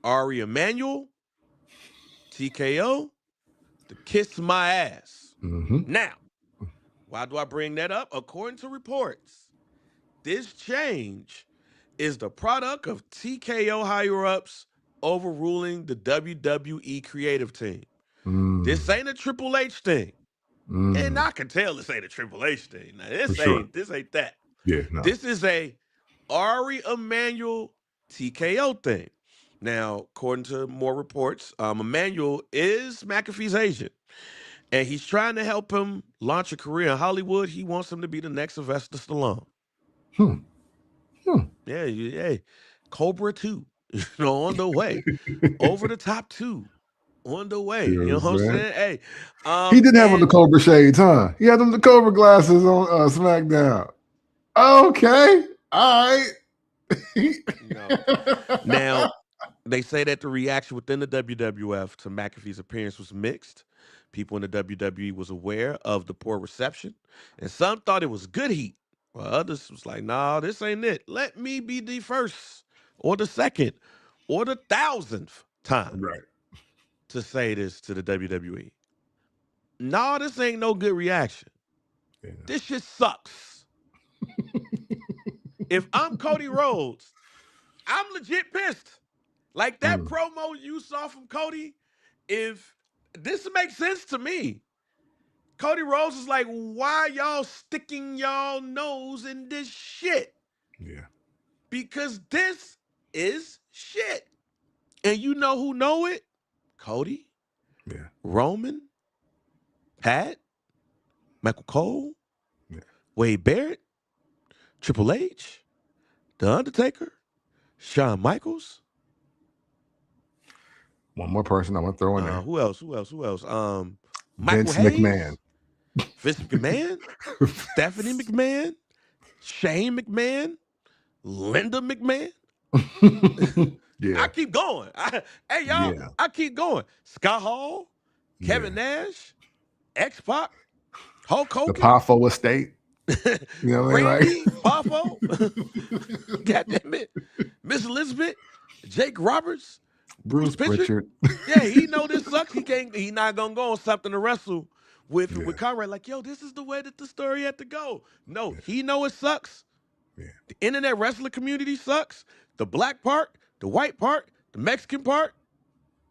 Ari Emanuel, TKO to kiss my ass. Mm-hmm. Now, why do I bring that up? According to reports, this change is the product of TKO higher ups overruling the WWE creative team. Mm. This ain't a Triple H thing. And Mm. I can tell this ain't a Triple H thing. Now, For sure. this ain't that. Yeah. No. This is a Ari Emanuel TKO thing. Now, according to more reports, Emanuel is McAfee's agent, and he's trying to help him launch a career in Hollywood. He wants him to be the next Sylvester Stallone. Hmm. Hmm. Yeah, hey, Cobra 2, on the way. Over the Top 2, on the way. You You know know what I'm what I'm saying? Hey, He didn't have the and Cobra shades, huh? He had them the Cobra glasses on SmackDown. Okay. All right. no. Now, they say that the reaction within the WWF to McAfee's appearance was mixed. People in the WWE was aware of the poor reception, and some thought it was good heat, while others was like, "Nah, this ain't it. Let me be the first, or the second, or the 1,000th time Right. to say this to the WWE. Nah, this ain't no good reaction. Yeah. This shit sucks. If I'm Cody Rhodes, I'm legit pissed. Like that Mm. promo you saw from Cody, if this makes sense to me. Cody Rhodes is like, why y'all sticking y'all nose in this shit? Yeah. Because this is shit. And you know who know it? Cody, Yeah. Roman, Pat, Michael Cole, Yeah. Wade Barrett, Triple H, The Undertaker, Shawn Michaels. One more person I want to throw in there. Who else? Michael Vince McMahon. Hayes, Vince McMahon, Stephanie McMahon, Shane McMahon, Linda McMahon. Yeah. I keep going. Hey, y'all, Yeah. I keep going. Scott Hall, Kevin Nash, X-Pac, Hulk The Hogan, Poffo estate. You know what I mean? Randy, Poffo, God damn it, Miss Elizabeth, Jake Roberts, Bruce Bruce Pritchard. Pritchard. Yeah, he know this sucks. He not gonna go on something to wrestle with Yeah. Conrad. Like, yo, this is the way that the story had to go. No, Yeah. he know it sucks. Yeah. The internet wrestling community sucks. The black part, the white part, the Mexican part.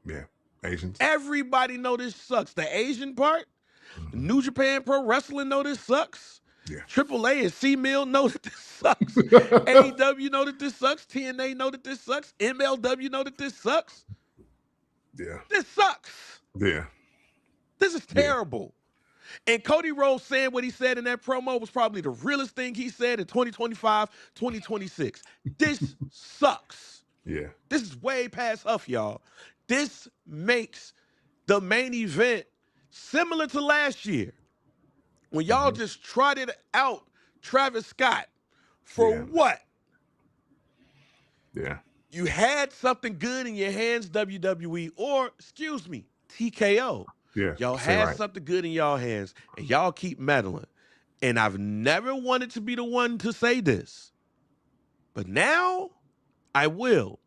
Yeah. Asians. Everybody know this sucks. The Asian part, Mhm. New Japan Pro Wrestling know this sucks. Yeah. Triple A and C-Mill know that this sucks. AEW know that this sucks. TNA know that this sucks. MLW know that this sucks. Yeah. This sucks. Yeah. This is Yeah. terrible. And Cody Rhodes saying what he said in that promo was probably the realest thing he said in 2025, 2026. This sucks. Yeah. This is way past Huff, y'all. This makes the main event similar to last year when y'all just trotted out Travis Scott for Yeah. what? Yeah. You had something good in your hands, WWE, or excuse me, TKO. Yeah. Y'all Say had right. something good in y'all hands, and y'all keep meddling. And I've never wanted to be the one to say this, but now I will.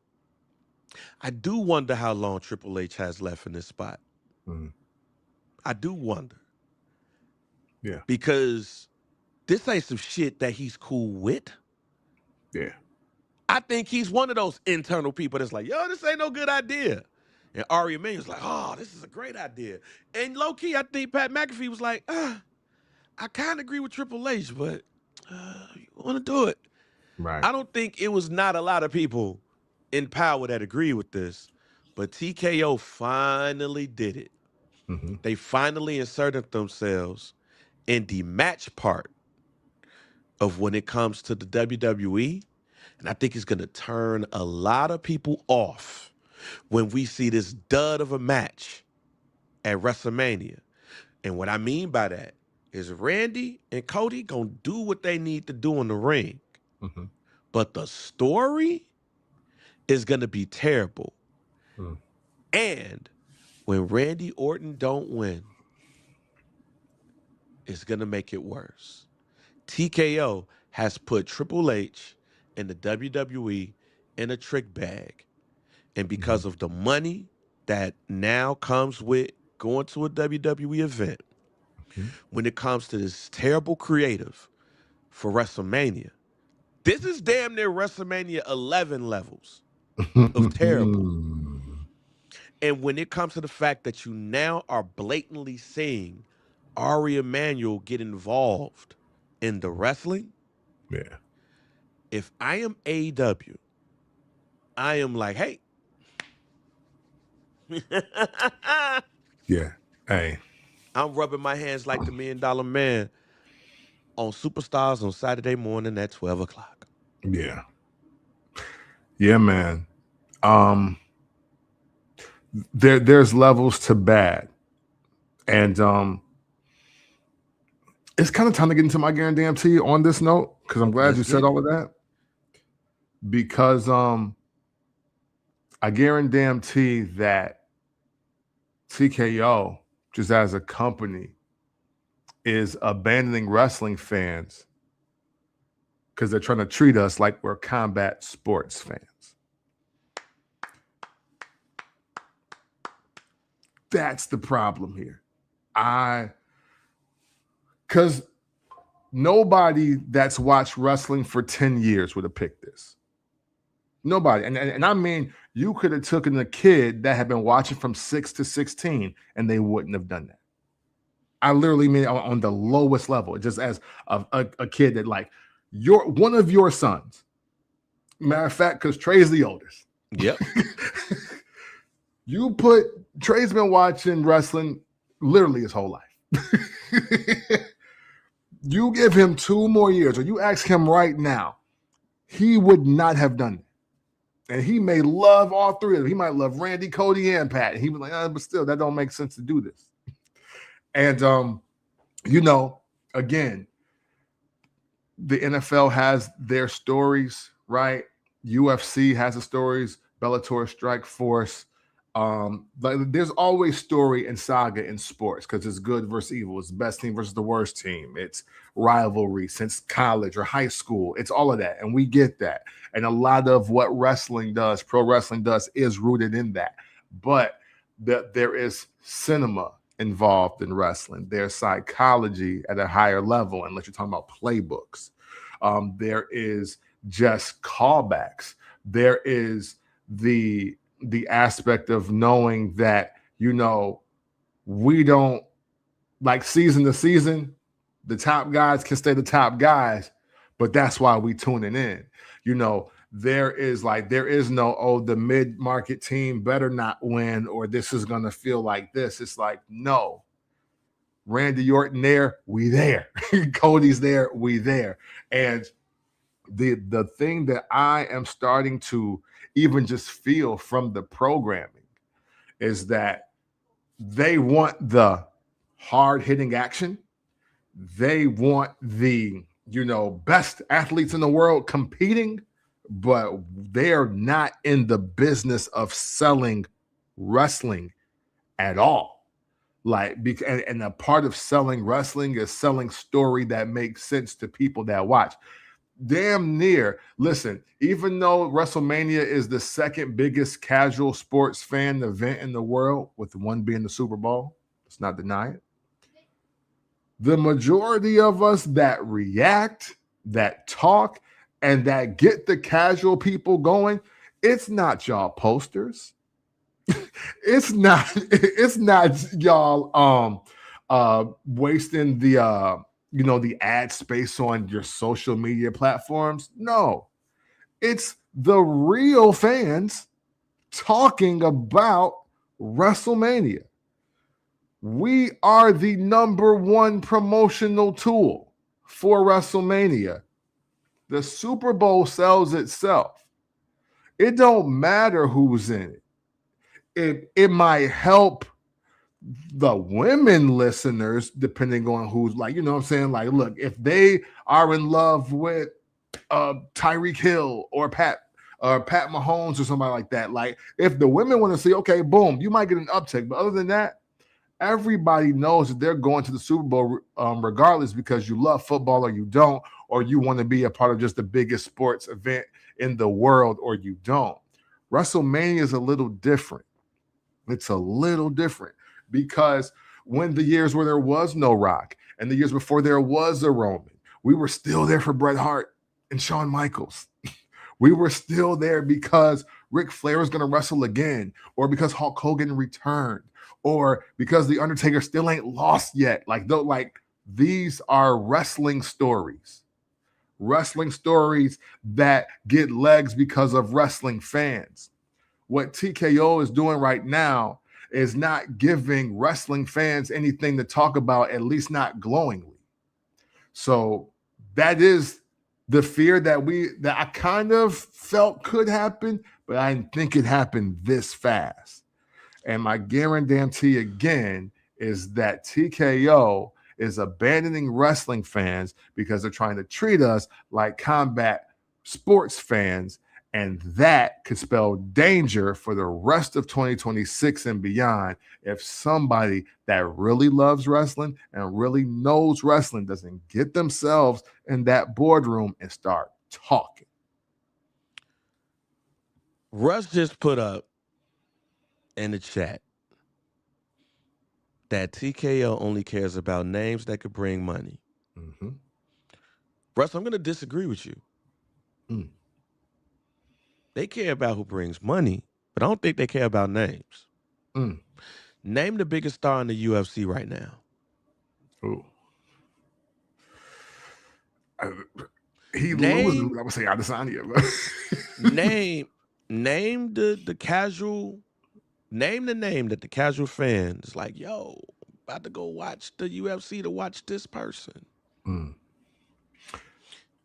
I do wonder how long Triple H has left in this spot. Mhm. I do wonder. Yeah. Because this ain't some shit that he's cool with. Yeah. I think he's one of those internal people that's like, yo, this ain't no good idea. And Ari Emanuel's like, oh, this is a great idea. And low-key, I think Pat McAfee was like, I kind of agree with Triple H, but you want to do it. Right. I don't think it was not a lot of people in power that agree with this, but TKO finally did it. Mm-hmm. They finally inserted themselves in the match part of when it comes to the WWE. And I think it's going to turn a lot of people off when we see this dud of a match at WrestleMania. And what I mean by that is Randy and Cody going to do what they need to do in the ring. Mm-hmm. But the story is going to be terrible. Mm. And when Randy Orton don't win, it's going to make it worse. TKO has put Triple H and the WWE in a trick bag. And because of the money that now comes with going to a WWE event, when it comes to this terrible creative for WrestleMania, this is damn near WrestleMania 11 levels of terrible. And when it comes to the fact that you now are blatantly seeing Ari Emanuel get involved in the wrestling, Yeah. if I am AEW, I am like, hey. Yeah. Hey. I'm rubbing my hands like the $1 Million Man on Superstars on Saturday morning at 12 o'clock. Yeah. Yeah, man. There's levels to bad. And it's kind of time to get into my guarantee on this note, because I'm glad you said all of that. Because I guarantee that TKO, just as a company, is abandoning wrestling fans because they're trying to treat us like we're combat sports fans. That's the problem here. Because nobody that's watched wrestling for 10 years would have picked this. Nobody. And I mean, you could have taken a kid that had been watching from 6 to 16 and they wouldn't have done that. I literally mean on the lowest level, just as a kid that like one of your sons. Matter of fact, because Trey's the oldest. Yep. You put Trey's been watching wrestling literally his whole life. You give him 2 more years, or you ask him right now, he would not have done it. And he may love all 3 of them. He might love Randy, Cody, and Pat. And he was like, but still, that don't make sense to do this. And, again, the NFL has their stories, right? UFC has the stories, Bellator, Strike Force. There's always story and saga in sports because it's good versus evil. It's the best team versus the worst team. It's rivalry since college or high school. It's all of that. And we get that. And a lot of what wrestling does, pro wrestling does, is rooted in that. But there is cinema involved in wrestling. There's psychology at a higher level, unless you're talking about playbooks. There is just callbacks. There is the aspect of knowing that, we don't, like, season to season, the top guys can stay the top guys, but that's why we tuning in. There is no, the mid-market team better not win, or this is going to feel like this. It's like, no. Randy Orton there, we there. Cody's there, we there. And the thing that I am starting to even just feel from the programming is that they want the hard-hitting action. They want the, best athletes in the world competing, but they're not in the business of selling wrestling at all. And a part of selling wrestling is selling story that makes sense to people that watch. Damn near. Listen, even though WrestleMania is the second biggest casual sports fan event in the world, with one being the Super Bowl, let's not deny it. The majority of us that react, that talk, and that get the casual people going, it's not y'all posters. It's not y'all wasting the ad space on your social media platforms. No, it's the real fans talking about WrestleMania. We are the #1 promotional tool for WrestleMania. The Super Bowl sells itself. It don't matter who's in it. It might help the women listeners depending on who's like, you know what I'm saying? Like, look, if they are in love with Tyreek Hill or Pat Mahomes or somebody like that, like if the women want to see, okay, boom, you might get an uptick. But other than that, everybody knows that they're going to the Super Bowl regardless because you love football or you don't, or you want to be a part of just the biggest sports event in the world or you don't. WrestleMania is a little different. It's a little different because when the years where there was no Rock and the years before there was a Roman, we were still there for Bret Hart and Shawn Michaels. We were still there because Ric Flair was going to wrestle again, or because Hulk Hogan returned, or because The Undertaker still ain't lost yet. Like these are wrestling stories that get legs because of wrestling fans. What TKO is doing right now is not giving wrestling fans anything to talk about, at least not glowingly. So that is the fear that I kind of felt could happen, but I didn't think it happened this fast. And my guarantee again is that TKO is abandoning wrestling fans because they're trying to treat us like combat sports fans. And that could spell danger for the rest of 2026 and beyond if somebody that really loves wrestling and really knows wrestling doesn't get themselves in that boardroom and start talking. Russ just put up in the chat that TKO only cares about names that could bring money. Mm-hmm. Russ, I'm going to disagree with you. They care about who brings money, but I don't think they care about names. Name the biggest star in the UFC right now. Ooh. He loses. I would say Adesanya. name the casual. Name the name that the casual fan is like, yo, about to go watch the UFC to watch this person.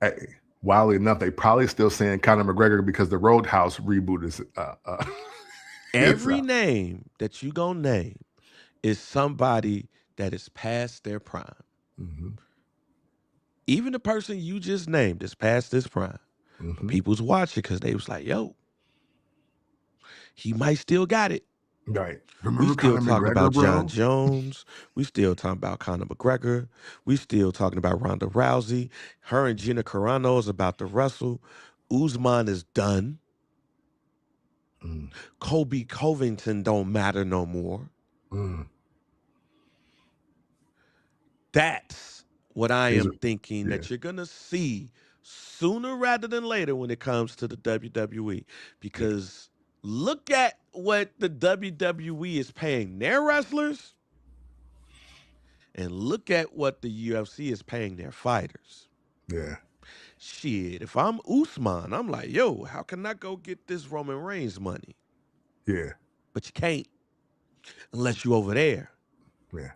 Hey, wildly enough, they probably still saying Conor McGregor because the Roadhouse reboot is. Every name that you gonna name is somebody that is past their prime. Mm-hmm. Even the person you just named is past this prime. But people's watching because they was like, yo, he might still got it. Right. Remember we still talking about John Jones. We still talking about Conor McGregor. We still talking about Ronda Rousey. Her and Gina Carano is about to wrestle. Usman is done. Kobe Covington don't matter no more. That's what I am thinking that you're going to see sooner rather than later when it comes to the WWE. Because look at what the WWE is paying their wrestlers and look at what the UFC is paying their fighters. Yeah. Shit, if I'm Usman, I'm like, yo, how can I go get this Roman Reigns money? Yeah. But you can't unless you over there. Yeah.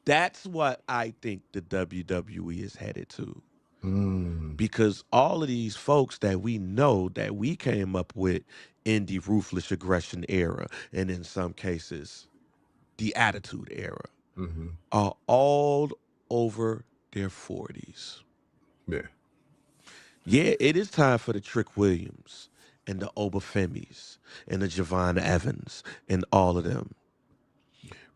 That's what I think the WWE is headed to. Because all of these folks that we know that we came up with in the ruthless aggression era, and in some cases, the attitude era, are all over their 40s. Yeah. Yeah, it is time for the Trick Williams and the Obafemis and the Javon Evans and all of them.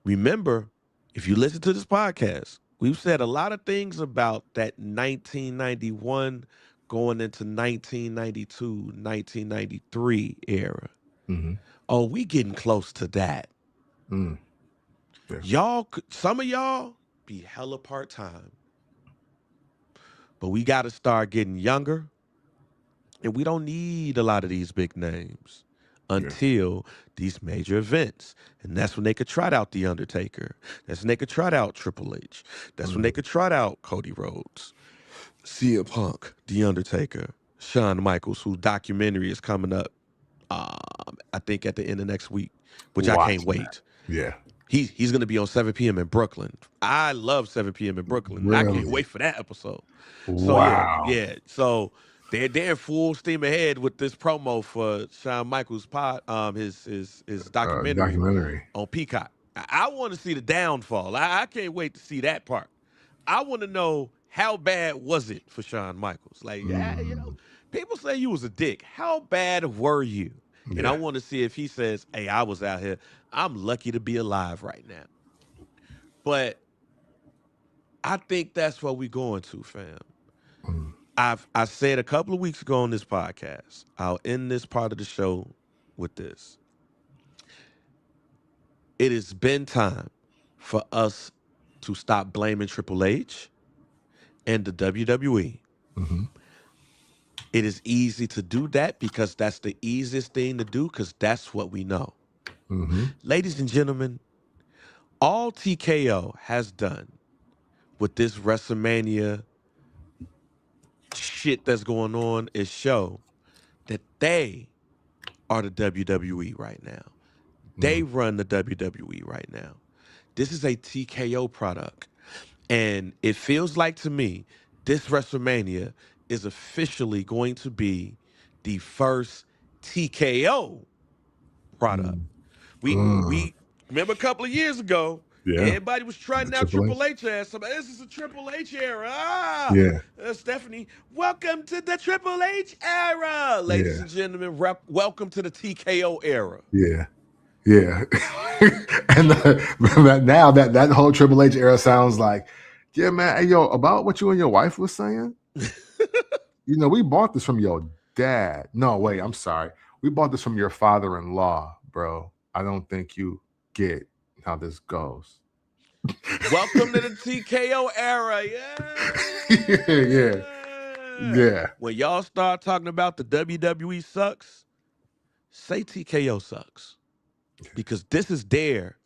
Remember, if you listen to this podcast, we've said a lot of things about that 1991 going into 1992, 1993 era. Oh, we getting close to that. Yeah. Y'all, some of y'all be hella part-time. But we got to start getting younger. And we don't need a lot of these big names until these major events. And that's when they could trot out The Undertaker. That's when they could trot out Triple H. That's when they could trot out Cody Rhodes, CM Punk, The Undertaker, Shawn Michaels, whose documentary is coming up, I think at the end of next week, which I can't wait. Yeah. He's going to be on 7 p.m. in Brooklyn. I love 7 p.m. in Brooklyn. I can't Really? wait for that episode. So Wow. So they're in full steam ahead with this promo for Shawn Michaels' his documentary Documentary. on Peacock. I want to see the downfall. I can't wait to see that part. I want to know how bad was it for Shawn Michaels. Like, people say you was a dick. How bad were you? And I Yeah. want to see if he says, "Hey, I was out here. I'm lucky to be alive right now." But I think that's what we're going to, fam. I said a couple of weeks ago on this podcast, I'll end this part of the show with this. It has been time for us to stop blaming Triple H and the WWE. Mm-hmm. It is easy to do that because that's the easiest thing to do because that's what we know. Mm-hmm. Ladies and gentlemen, all TKO has done with this WrestleMania shit that's going on is show that they are the WWE right now. They run the WWE right now. This is a TKO product. And it feels like to me, this WrestleMania is officially going to be the first TKO product. We remember a couple of years ago, Yeah. everybody was trying out Triple H. Triple H ass. Somebody, this is a Triple H era. Yeah. Stephanie, welcome to the Triple H era. Ladies and gentlemen, welcome to the TKO era. Yeah. Yeah. And now that whole Triple H era sounds like, yeah, man, hey, yo, about what you and your wife was saying. We bought this from your dad. No, wait, I'm sorry. We bought this from your father-in-law, bro. I don't think you get how this goes. Welcome to the TKO era. Yeah. When y'all start talking about the WWE sucks, say TKO sucks. Because this is their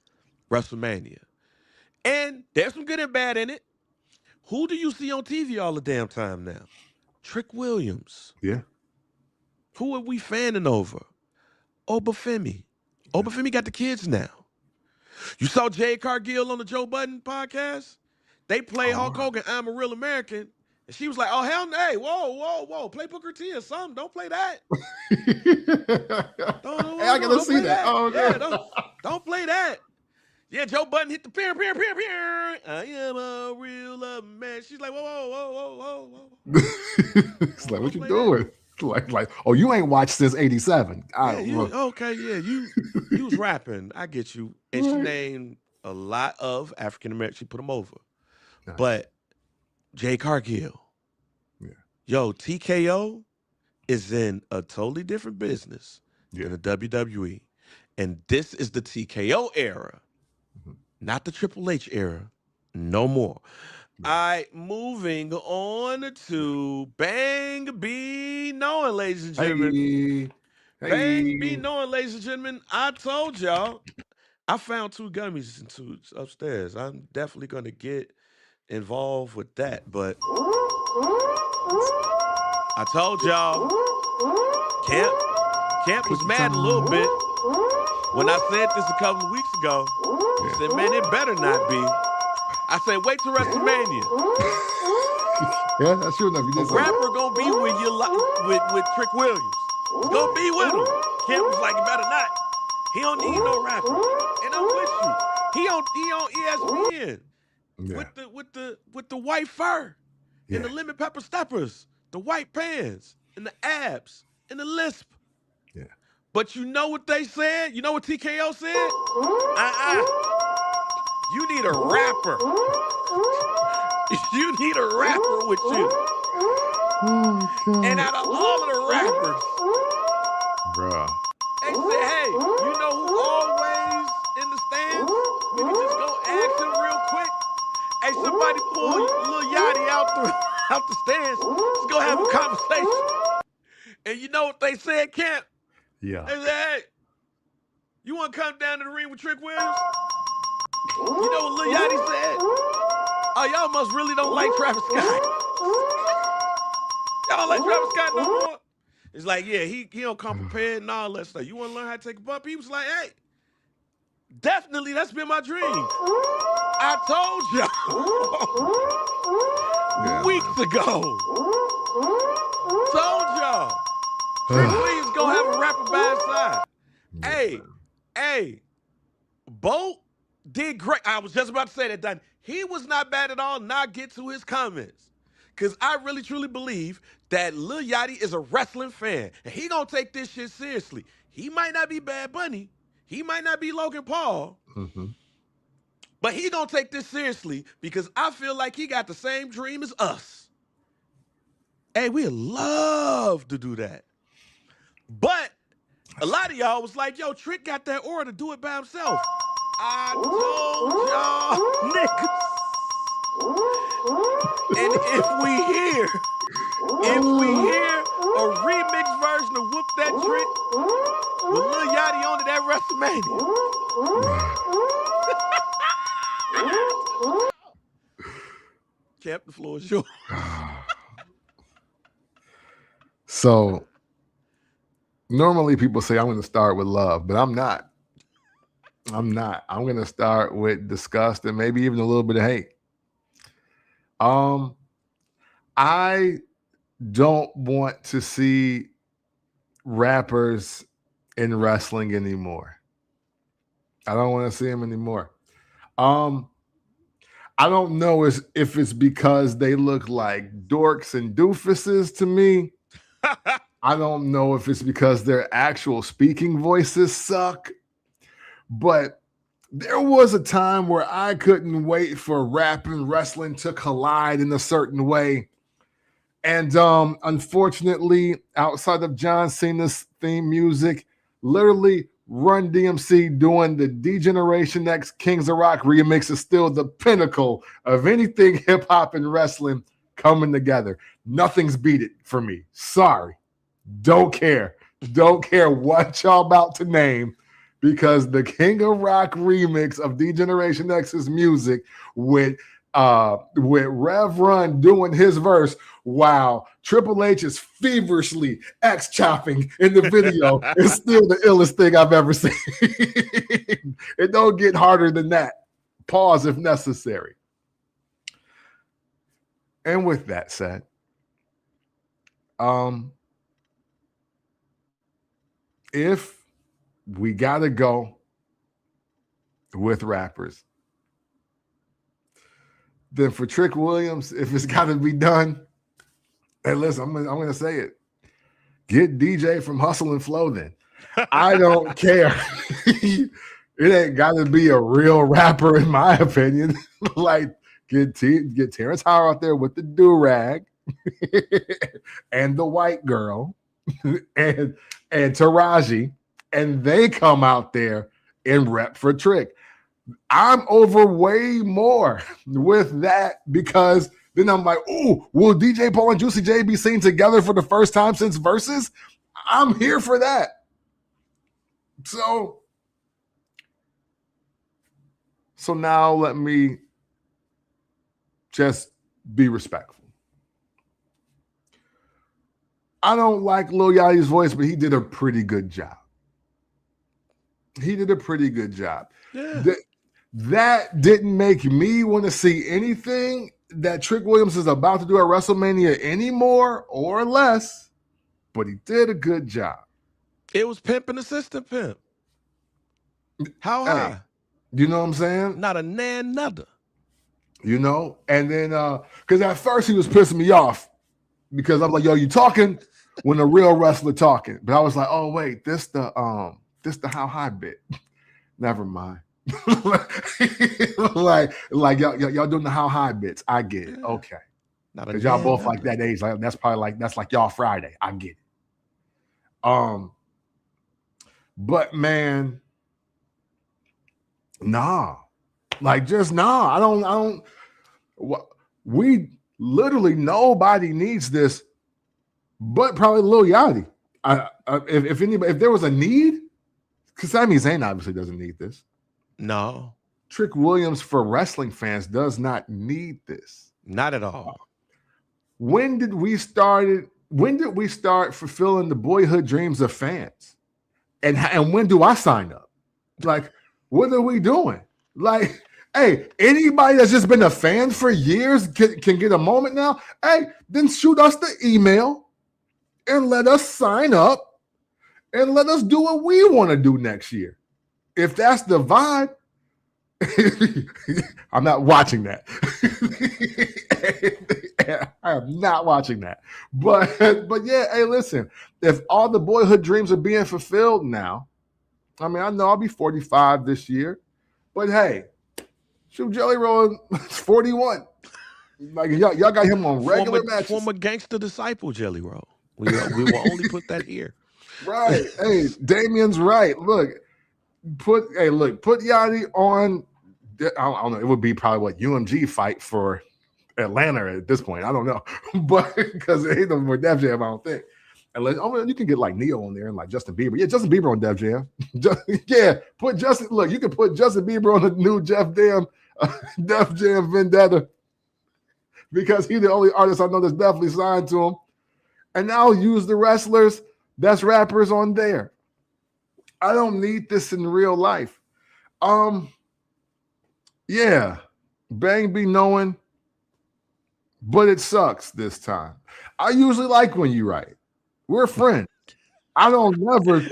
WrestleMania. And there's some good and bad in it. Who do you see on TV all the damn time now? Trick Williams. Yeah. Who are we fanning over? Obafemi. Obafemi got the kids now. You saw Jay Cargill on the Joe Budden podcast? They play Hulk Hogan, I'm a Real American. And she was like, oh, hell no. Hey, whoa. Play Booker T or something. Don't play that. I gotta see that. Oh, yeah, don't play that. Yeah, Joe Budden hit the peer. I am a real man. She's like, whoa. It's like, what you doing? Like, oh, you ain't watched since '87. You was rapping. I get you. And she named a lot of African Americans. She put them over. Nice. But Jay Cargill. Yeah. Yo, TKO is in a totally different business than the WWE. And this is the TKO era, not the Triple H era. No more. All right, moving on to Bang Be Knowing, ladies and gentlemen. Hey. Bang Be Knowing, ladies and gentlemen. I told y'all, I found 2 gummies and 2 upstairs. I'm definitely going to get involved with that. But I told y'all, Camp was mad a little bit when I said this a couple of weeks ago. He said, man, it better not be. I said, wait till WrestleMania. Yeah, that's true enough. The rapper gonna be with Trick Williams. He's gonna be with him. Camp was like, it better not. He don't need no rapper. And I'm with you. He on ESPN with the white fur and the lemon pepper steppers, the white pants and the abs and the lisp. Yeah. But you know what they said? You know what TKO said? You need a rapper. You need a rapper with you. And out of all of the rappers, bruh, they said, hey, you know who always in the stands? We can just go ask him real quick. Hey, somebody pull Lil Yachty out the stands. Let's go have a conversation. And you know what they said, Camp? Yeah. They said, hey, you want to come down to the ring with Trick Williams? You know what Lil Yachty said? Oh, y'all must really don't like Travis Scott. Y'all don't like Travis Scott no more? It's like, yeah, he don't come prepared and all that stuff. You want to learn how to take a bump? He was like, hey, Definitely, that's been my dream. I told y'all weeks ago. Told y'all. Trick Williams gonna have a rapper by his side. Hey, Bo did great. I was just about to say that, Don. He was not bad at all. Now get to his comments. Because I really, truly believe that Lil Yachty is a wrestling fan. And he gonna take this shit seriously. He might not be Bad Bunny. He might not be Logan Paul. Mm-hmm. But he gonna take this seriously because I feel like he got the same dream as us. Hey, we'd love to do that. But a lot of y'all was like, yo, Trick got that aura to do it by himself. I told y'all niggas. And if we hear a remix version of Whoop That Trick with Lil Yachty on it at WrestleMania. Cap, the floor is yours. So normally people say I'm going to start with love, but I'm not. I'm going to start with disgust and maybe even a little bit of hate. I don't want to see rappers in wrestling anymore. I don't want to see them anymore. I don't know if it's because they look like dorks and doofuses to me. I don't know if it's because their actual speaking voices suck. But there was a time where I couldn't wait for rap and wrestling to collide in a certain way. And unfortunately, outside of John Cena's theme music, literally Run DMC doing the D-Generation X Kings of Rock remix is still the pinnacle of anything hip-hop and wrestling coming together. Nothing's beat it for me. Sorry. Don't care. Don't care what y'all about to name, because the King of Rock remix of D-Generation X's music with Rev Run doing his verse, wow, Triple H is feverishly X-chopping in the video. It's still the illest thing I've ever seen. It don't get harder than that. Pause if necessary. And with that said, if we gotta go with rappers, then for Trick Williams, if it's got to be done, hey, listen, I'm gonna say it. Get DJ from Hustle and Flow then. I don't care. It ain't got to be a real rapper, in my opinion. Like, get Terrence Howard out there with the do-rag and the white girl and Taraji, and they come out there and rep for Trick. I'm over way more with that, because then I'm like, ooh, will DJ Paul and Juicy J be seen together for the first time since Versus? I'm here for that. So now let me just be respectful. I don't like Lil Yachty's voice, but he did a pretty good job. Yeah. That didn't make me want to see anything that Trick Williams is about to do at WrestleMania anymore or less, but he did a good job. It was pimp and assistant pimp. How high? Hey, you know what I'm saying? Not a nan nother. You know? And then, because at first he was pissing me off, because I'm like, yo, you talking when a real wrestler talking. But I was like, oh, wait, this the how high bit. Never mind. like y'all doing the how high bits. I get it. Okay. Because y'all both like that age. Like, that's like y'all Friday. I get it. But man, nah. Like, just nah. I don't we literally, nobody needs this but probably Lil Yachty. If there was a need, because Sami Zayn obviously doesn't need this. No. Trick Williams, for wrestling fans, does not need this. Not at all. When did we start fulfilling the boyhood dreams of fans? And when do I sign up? Like, What are we doing? Like, hey, anybody that's just been a fan for years can get a moment now. Hey, then shoot us the email and let us sign up and let us do what we want to do next year. If that's the vibe, I'm not watching that. I am not watching that. But yeah, hey, listen, if all the boyhood dreams are being fulfilled now, I mean, I know I'll be 45 this year, but hey, shoot, Jelly Roll 41. Like y'all got him on regular matches. Former gangster disciple Jelly Roll. We will only put that here. Right. Hey, Damien's right. Look, put Yachty on. I don't know. It would be probably what UMG fight for Atlanta at this point. I don't know, but because it ain't no more Def Jam, I don't think. Unless you can get like Neo on there and like Justin Bieber. Yeah, Justin Bieber on Def Jam. Put Justin. Look, you can put Justin Bieber on the new Def Jam Vendetta because he's the only artist I know that's definitely signed to him. And I'll use the wrestlers that's rappers on there. I don't need this in real life. Yeah, Bang be knowing, but it sucks this time. I usually like when you write. We're friends. I don't never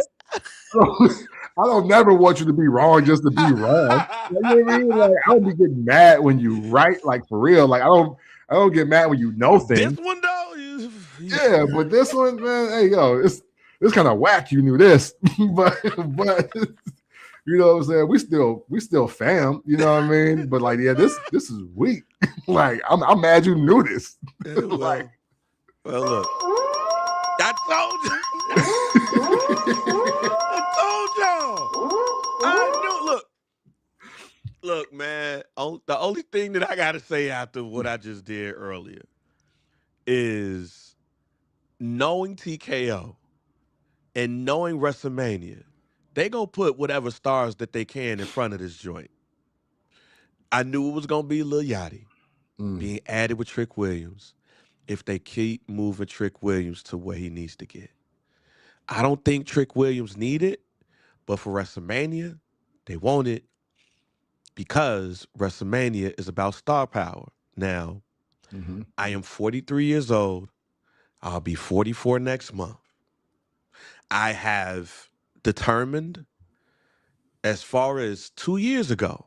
want you to be wrong just to be wrong. You know what I mean? Like I don't be getting mad when you write, like for real. Like I don't get mad when you know things. This one though, yeah, but this one, man, hey yo, it's kind of whack. You knew this, but you know what I'm saying? We still fam. You know what I mean? But like, yeah, this is weak. Like I'm mad you knew this. Well, look, I told you. I knew. Look, man. The only thing that I gotta say after what I just did earlier is knowing TKO and knowing WrestleMania, they gonna put whatever stars that they can in front of this joint. I knew it was gonna be Lil Yachty being added with Trick Williams if they keep moving Trick Williams to where he needs to get. I don't think Trick Williams need it, but for WrestleMania, they want it because WrestleMania is about star power. Now, I am 43 years old. I'll be 44 next month. I have determined, as far as 2 years ago,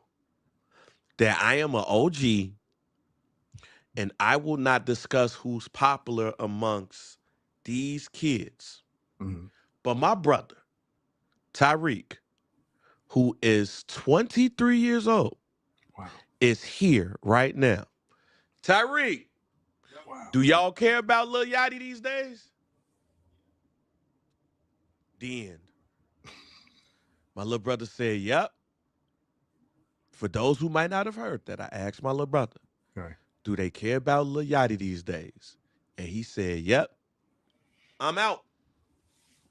that I am an OG and I will not discuss who's popular amongst these kids. But my brother, Tyreek, who is 23 years old, is here right now. Tyreek, do y'all care about Lil Yachty these days? The end. My little brother said, yep. For those who might not have heard that, I asked my little brother, do they care about Lil Yachty these days? And he said, yep. I'm out.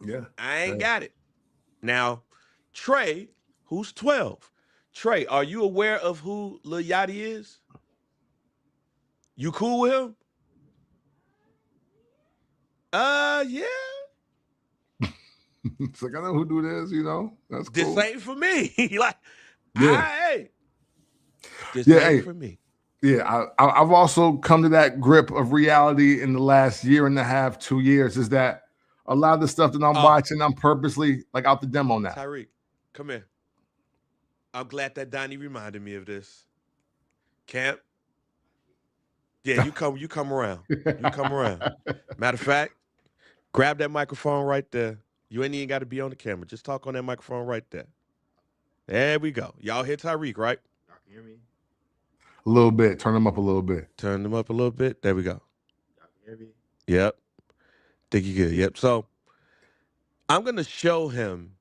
Yeah. I ain't got it. Now, Trey, who's 12. Trey, are you aware of who Lil Yachty is? You cool with him? Yeah. It's like I know who do this, you know. That's cool. This ain't for me. Like, hey. This ain't for me. Yeah, I've also come to that grip of reality in the last year and a half, 2 years, is that a lot of the stuff that I'm watching, I'm purposely like out the demo now. Tyreek, come here. I'm glad that Donnie reminded me of this. Camp. Yeah, you come around. You come around. Matter of fact, grab that microphone right there. You ain't even got to be on the camera. Just talk on that microphone right there. There we go. Y'all hear Tyreek, right? Y'all can hear me? A little bit. Turn them up a little bit. Turn them up a little bit. There we go. Y'all can hear me? Yep. Think you good. Yep. So I'm going to show him.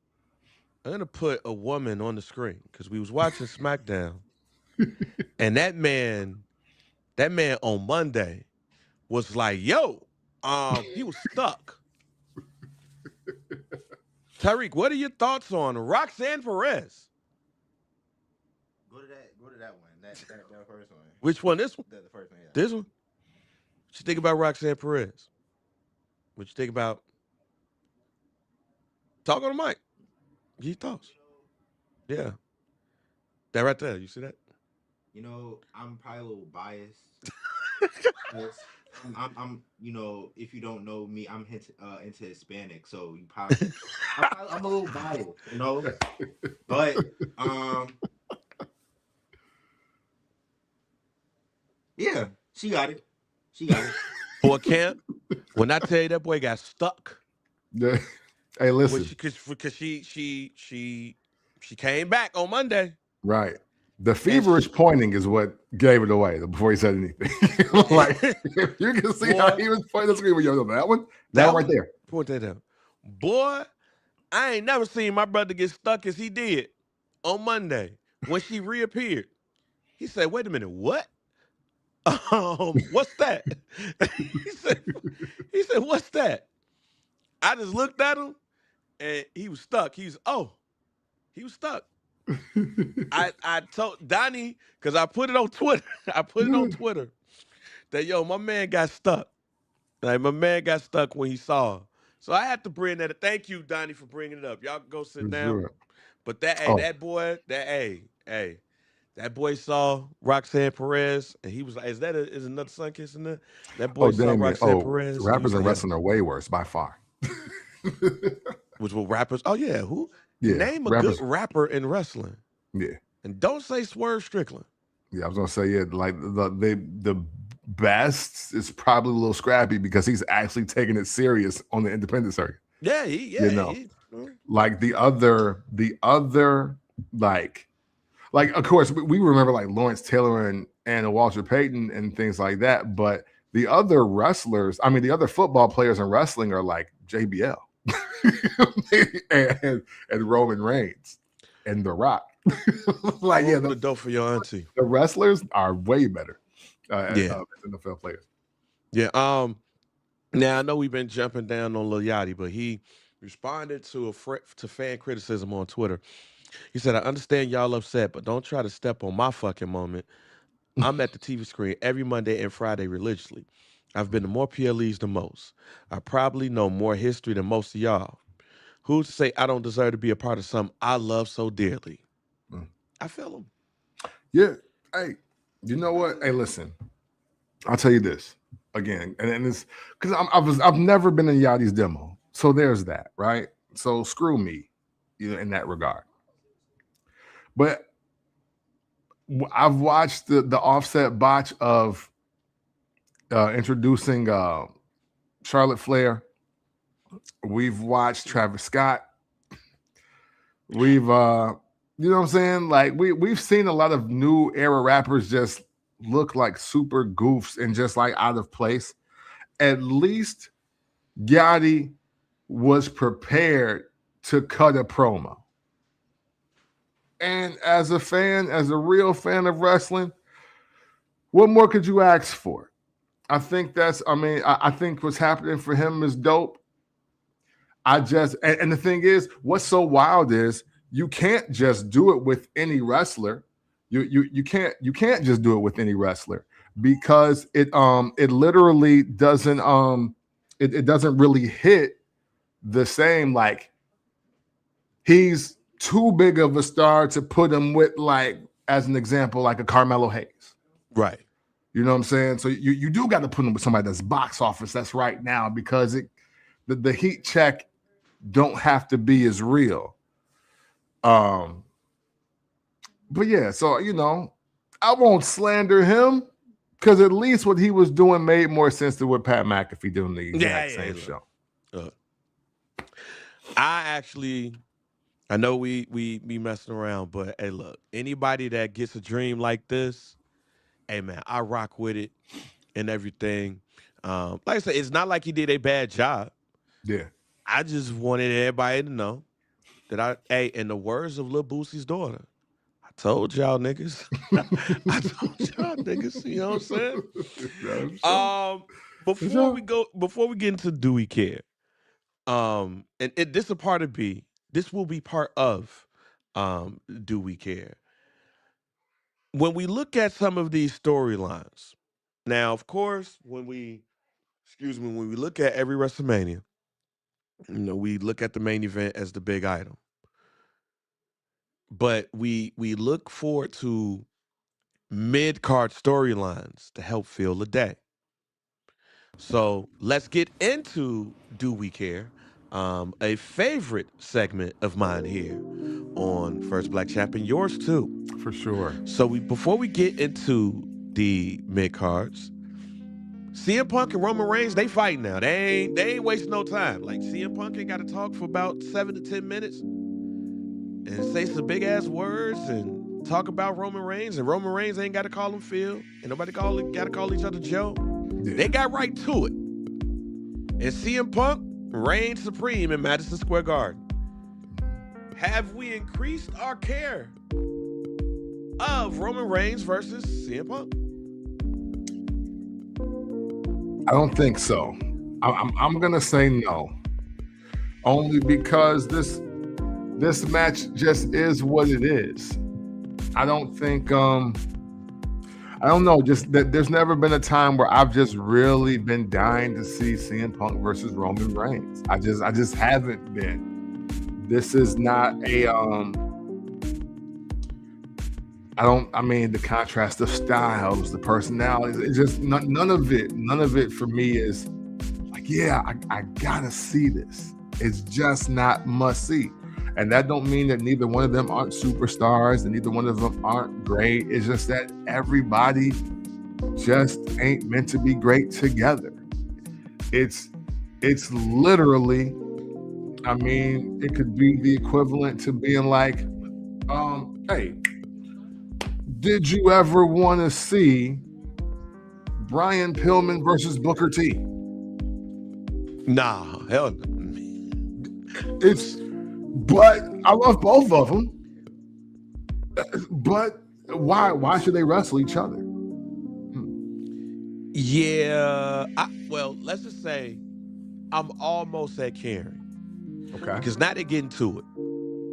I'm going to put a woman on the screen because we was watching SmackDown. And that man on Monday was like, yo, he was stuck. Tyreek, what are your thoughts on Roxanne Perez? Go to that one. That first one. Which one? This one? The first one, yeah. This one? What you think about Roxanne Perez? What you think about? Talk on the mic. Give your thoughts. Yeah. That right there. You see that? I'm probably a little biased. 'Cause if you don't know me, I'm into Hispanic, so I'm a little biased. But um, yeah, she got it. She got it. Boy, camp. When I tell you that boy got stuck, Yeah. Hey, when listen. she came back on Monday, Right. The and feverish pointing is what gave it away before he said anything. Like you can see how boy, he was pointing the screen with you. That that one right one there. point that out. Boy, I ain't never seen my brother get stuck as he did on Monday when she reappeared. He said, "Wait a minute, what? What's that?" he said, "He said, what's that?" I just looked at him and he was stuck. He was stuck. I told Donnie because I put it on Twitter. I put it on Twitter that my man got stuck. Like my man got stuck when he saw her. So I had to bring that. Thank you, Donnie, for bringing it up. Y'all can go sit For down. sure. But Oh, that boy, that boy saw Roxanne Perez, and he was like, is another sun kiss in there? That boy saw Damien. Roxanne Oh, Perez, and he rappers was and like, yo, wrestling are way worse by far. which will rappers? Oh yeah, who? Yeah, Name a good rappers. rapper in wrestling, Yeah, and don't say Swerve Strickland. yeah. I was gonna say like the best is probably a little scrappy because he's actually taking it serious on the independent circuit. Yeah, You know, like the other like of course we remember like Lawrence Taylor and Walter Payton and things like that, but the other wrestlers, I mean the other football players in wrestling are like JBL and Roman Reigns and The Rock. Like I'll yeah, open the door for your auntie. the wrestlers are way better Yeah, as NFL players. yeah. Now I know we've been jumping down on Lil Yachty, but he responded to to fan criticism on Twitter. He said, "I understand y'all upset, but don't try to step on my fucking moment. I'm at the TV screen every Monday and Friday religiously. I've been to more PLEs than most. I probably know more history than most of y'all. Who's to say I don't deserve to be a part of something I love so dearly?" Mm. I feel him. Yeah. Hey, you know what? Hey, listen. I'll tell you this again, and it's because I've never been in Yachty's demo, so there's that, right? So screw me, in that regard. But I've watched the offset botch of introducing Charlotte Flair. We've watched Travis Scott. We've you know what I'm saying? Like we've seen a lot of new era rappers just look like super goofs and just like out of place. At least Yachty was prepared to cut a promo. And as a fan, as a real fan of wrestling, what more could you ask for? I think I think what's happening for him is dope. And the thing is, what's so wild is you can't just do it with any wrestler. You can't just do it with any wrestler because it literally doesn't it doesn't really hit the same. Like he's too big of a star to put him with, like, as an example, like a Carmelo Hayes. Right. You know what I'm saying? So you do got to put him with somebody that's box office that's right now because the heat check don't have to be as real. Um, but yeah, so I won't slander him because at least what he was doing made more sense than what Pat McAfee doing the exact same show. Look, I know we messing around, but hey, look, anybody that gets a dream like this, hey man, I rock with it and everything. Like I said, it's not like he did a bad job. Yeah. I just wanted everybody to know that in the words of Lil Boosie's daughter, I told y'all niggas. I told y'all niggas, you know what I'm saying? Yeah, sure. Sure. Before we get into Do We Care, and this a part of B, this will be part of Do We Care. When we look at some of these storylines, now of course, when we look at every WrestleMania, we look at the main event as the big item. but we look forward to mid-card storylines to help fill the day. So let's get into Do We Care? A favorite segment of mine here on First Black Champion, yours too. For sure. So before we get into the mid-cards, CM Punk and Roman Reigns, they fighting now. They ain't wasting no time. Like, CM Punk ain't got to talk for about 7 to 10 minutes and say some big ass words and talk about Roman Reigns, and Roman Reigns ain't got to call him Phil, and nobody got to call each other Joe. Yeah. They got right to it. And CM Punk reigned supreme in Madison Square Garden. Have we increased our care of Roman Reigns versus CM Punk? I don't think so. I'm gonna say no, only because this match just is what it is. I don't think I don't know. Just that there's never been a time where I've just really been dying to see CM Punk versus Roman Reigns. I just haven't been. This is not a the contrast of styles, the personalities, it's just none of it for me is like, yeah, I gotta see this. It's just not must see. And that don't mean that neither one of them aren't superstars and neither one of them aren't great. It's just that everybody just ain't meant to be great together. It's literally, it could be the equivalent to being like, hey, did you ever want to see Brian Pillman versus Booker T? Nah, hell no. But I love both of them. But why should they wrestle each other? Yeah, well, let's just say I'm almost at caring. Okay. Because now they're getting to it.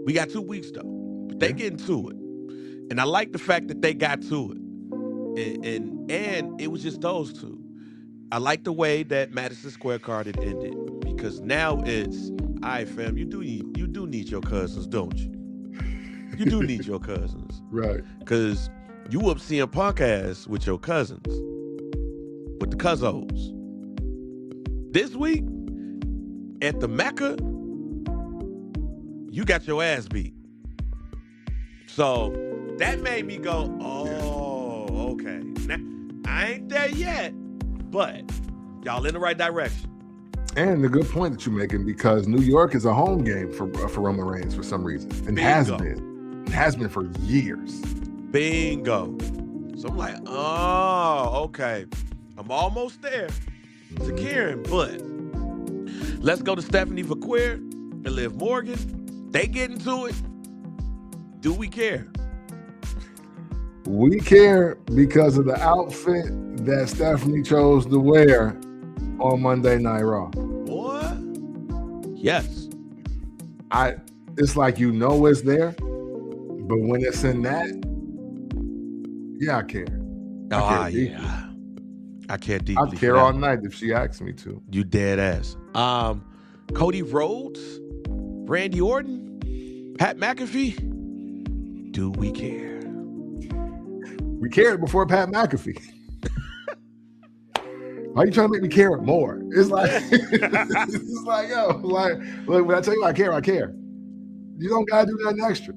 We got 2 weeks though, but they getting to it. And I like the fact that they got to it. And it was just those two. I like the way that Madison Square Garden ended, because now it's, all right, fam, you do need your cousins, don't you? You do need your cousins. Right. Because you whoop CM Punk ass with your cousins, with the cousins. This week, at the Mecca, you got your ass beat. So that made me go, oh, okay. Now, I ain't there yet, but y'all in the right direction. And the good point that you're making, because New York is a home game for Roman Reigns for some reason, and has been for years. Bingo. So I'm like, oh, okay. I'm almost there to Karen, but let's go to Stephanie Vaquer and Liv Morgan. They get into it. Do we care? We care because of the outfit that Stephanie chose to wear on Monday Night Raw. What? Yes. It's like, it's there, but when it's in that, yeah, I care. Yeah. I care deeply. I care all night if she asks me to. You dead ass. Cody Rhodes, Randy Orton, Pat McAfee. Do we care? We cared before Pat McAfee. Why are you trying to make me care more? It's like, look, when I tell you I care. You don't gotta do nothing extra.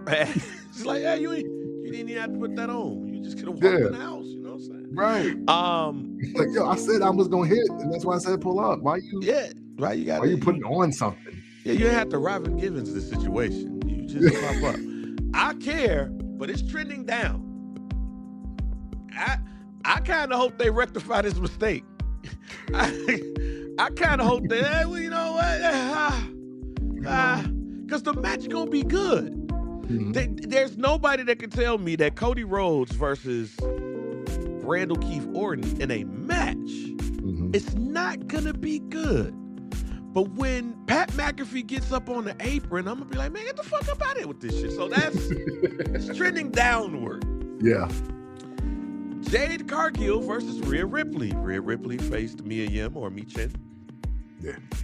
It's like, yeah, you didn't even have to put that on. You just could have walked in the house. You know what I'm saying? Right. Like, yo, I said I was gonna hit, and that's why I said pull up. Why you? Yeah. Why you got? Why you putting on something? Yeah, you didn't have to Robin Givens this situation. You just pop up. I care, but it's trending down. I kind of hope they rectify this mistake. I kind of hope that, well, you know what? Because the match gonna be good. Mm-hmm. There's nobody that can tell me that Cody Rhodes versus Randall Keith Orton in a match, it's not gonna be good. But when Pat McAfee gets up on the apron, I'm gonna be like, man, get the fuck up out of here with this shit. So it's trending downward. Yeah. Jade Cargill versus Rhea Ripley. Rhea Ripley faced Mia Yim or Mi Chen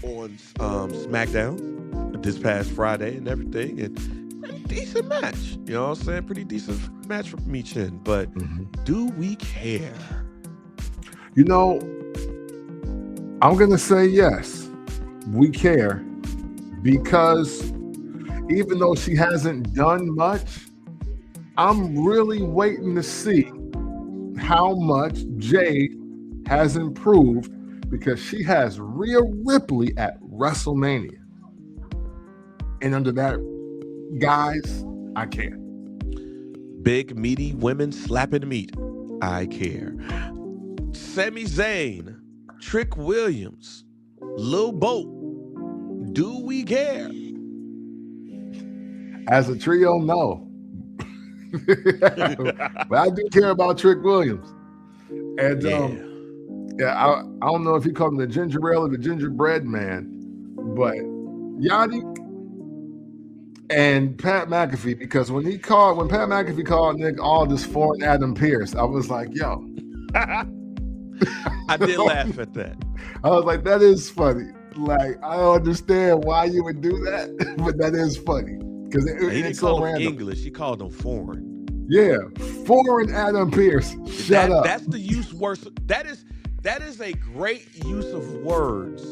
on SmackDown. this past Friday and everything, and pretty decent match. You know what I'm saying? Pretty decent match for Michin. But do we care? You know, I'm going to say yes, we care, because even though she hasn't done much, I'm really waiting to see how much Jade has improved, because she has Rhea Ripley at WrestleMania. And under that, guys, I care. Big, meaty women slapping meat. I care. Sami Zayn, Trick Williams, Lil Boat. Do we care? As a trio, no. But I do care about Trick Williams. And I don't know if he called him the ginger ale or the gingerbread man, but Yachty and Pat McAfee, because when Pat McAfee called Nick Aldis foreign Adam Pearce, I was like, yo. I did laugh at that. I was like, that is funny. Like, I don't understand why you would do that, but that is funny. Because he didn't call him English, he called him foreign. Yeah, foreign Adam Pearce. Shut up. That's the use worse. That is a great use of words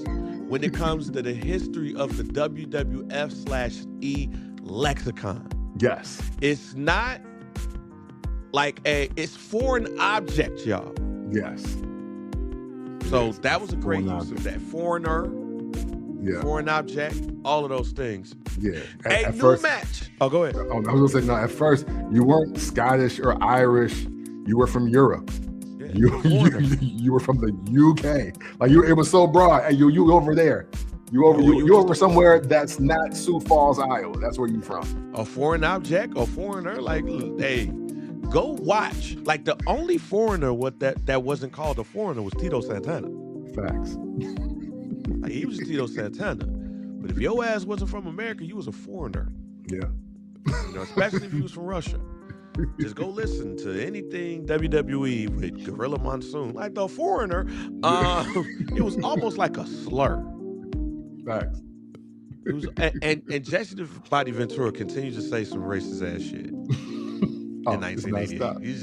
when it comes to the history of the WWF/E lexicon. Yes. It's not like it's foreign object, y'all. Yes. So that was a great use of that. Foreigner, foreign object, all of those things. Yeah. A new match. Oh, go ahead. Oh, I was gonna say, no, at first you weren't Scottish or Irish, you were from Europe. Yeah, you were from the UK. Like it was so broad. Hey, you over there. You over somewhere that's not Sioux Falls, Iowa. That's where you from. A foreign object or foreigner, like, hey, go watch. Like, the only foreigner that wasn't called a foreigner was Tito Santana. Facts. Like, he was Tito Santana. But if your ass wasn't from America, you was a foreigner. Yeah. You know, especially if you was from Russia. Just go listen to anything WWE with Gorilla Monsoon. Like, the foreigner, it was almost like a slur. Facts. It was, and Jesse the Body Ventura continues to say some racist ass shit in 1988. He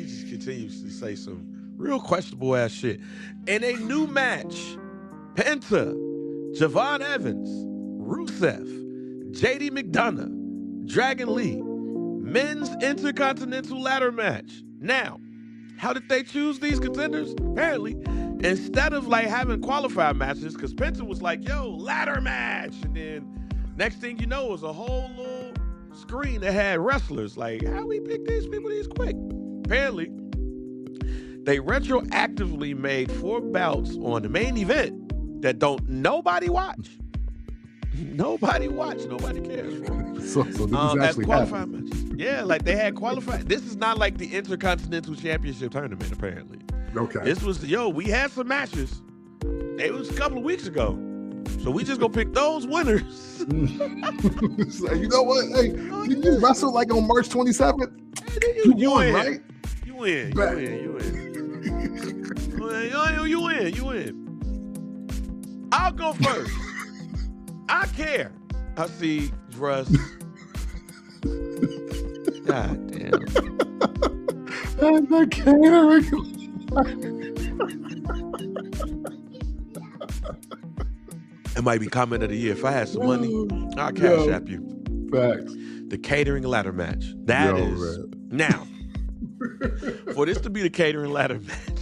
just continues to say some real questionable ass shit. In a new match, Penta, Javon Evans, Rusev, JD McDonough, Dragon Lee, men's intercontinental ladder match. Now, how did they choose these contenders? Apparently, instead of like having qualified matches, because Penta was like, yo, ladder match. And then next thing you know, it was a whole little screen that had wrestlers. Like, how we pick these people these quick? Apparently, they retroactively made 4 bouts on the main event that nobody watch. Nobody watch. Nobody cares for. So this is actually qualified matches. Yeah, like they had qualified. This is not like the Intercontinental Championship tournament, apparently. Okay. This was, we had some matches. It was a couple of weeks ago. So we just gonna pick those winners. So, you know what? Hey, did you wrestle like on March 27th? You won, right? You win. You win. I'll go first. I care. I see Druss. God damn. And the catering. It might be comment of the year. If I had some money, I'll cash app you. Facts. The catering ladder match. That is. Man. Now, for this to be the catering ladder match,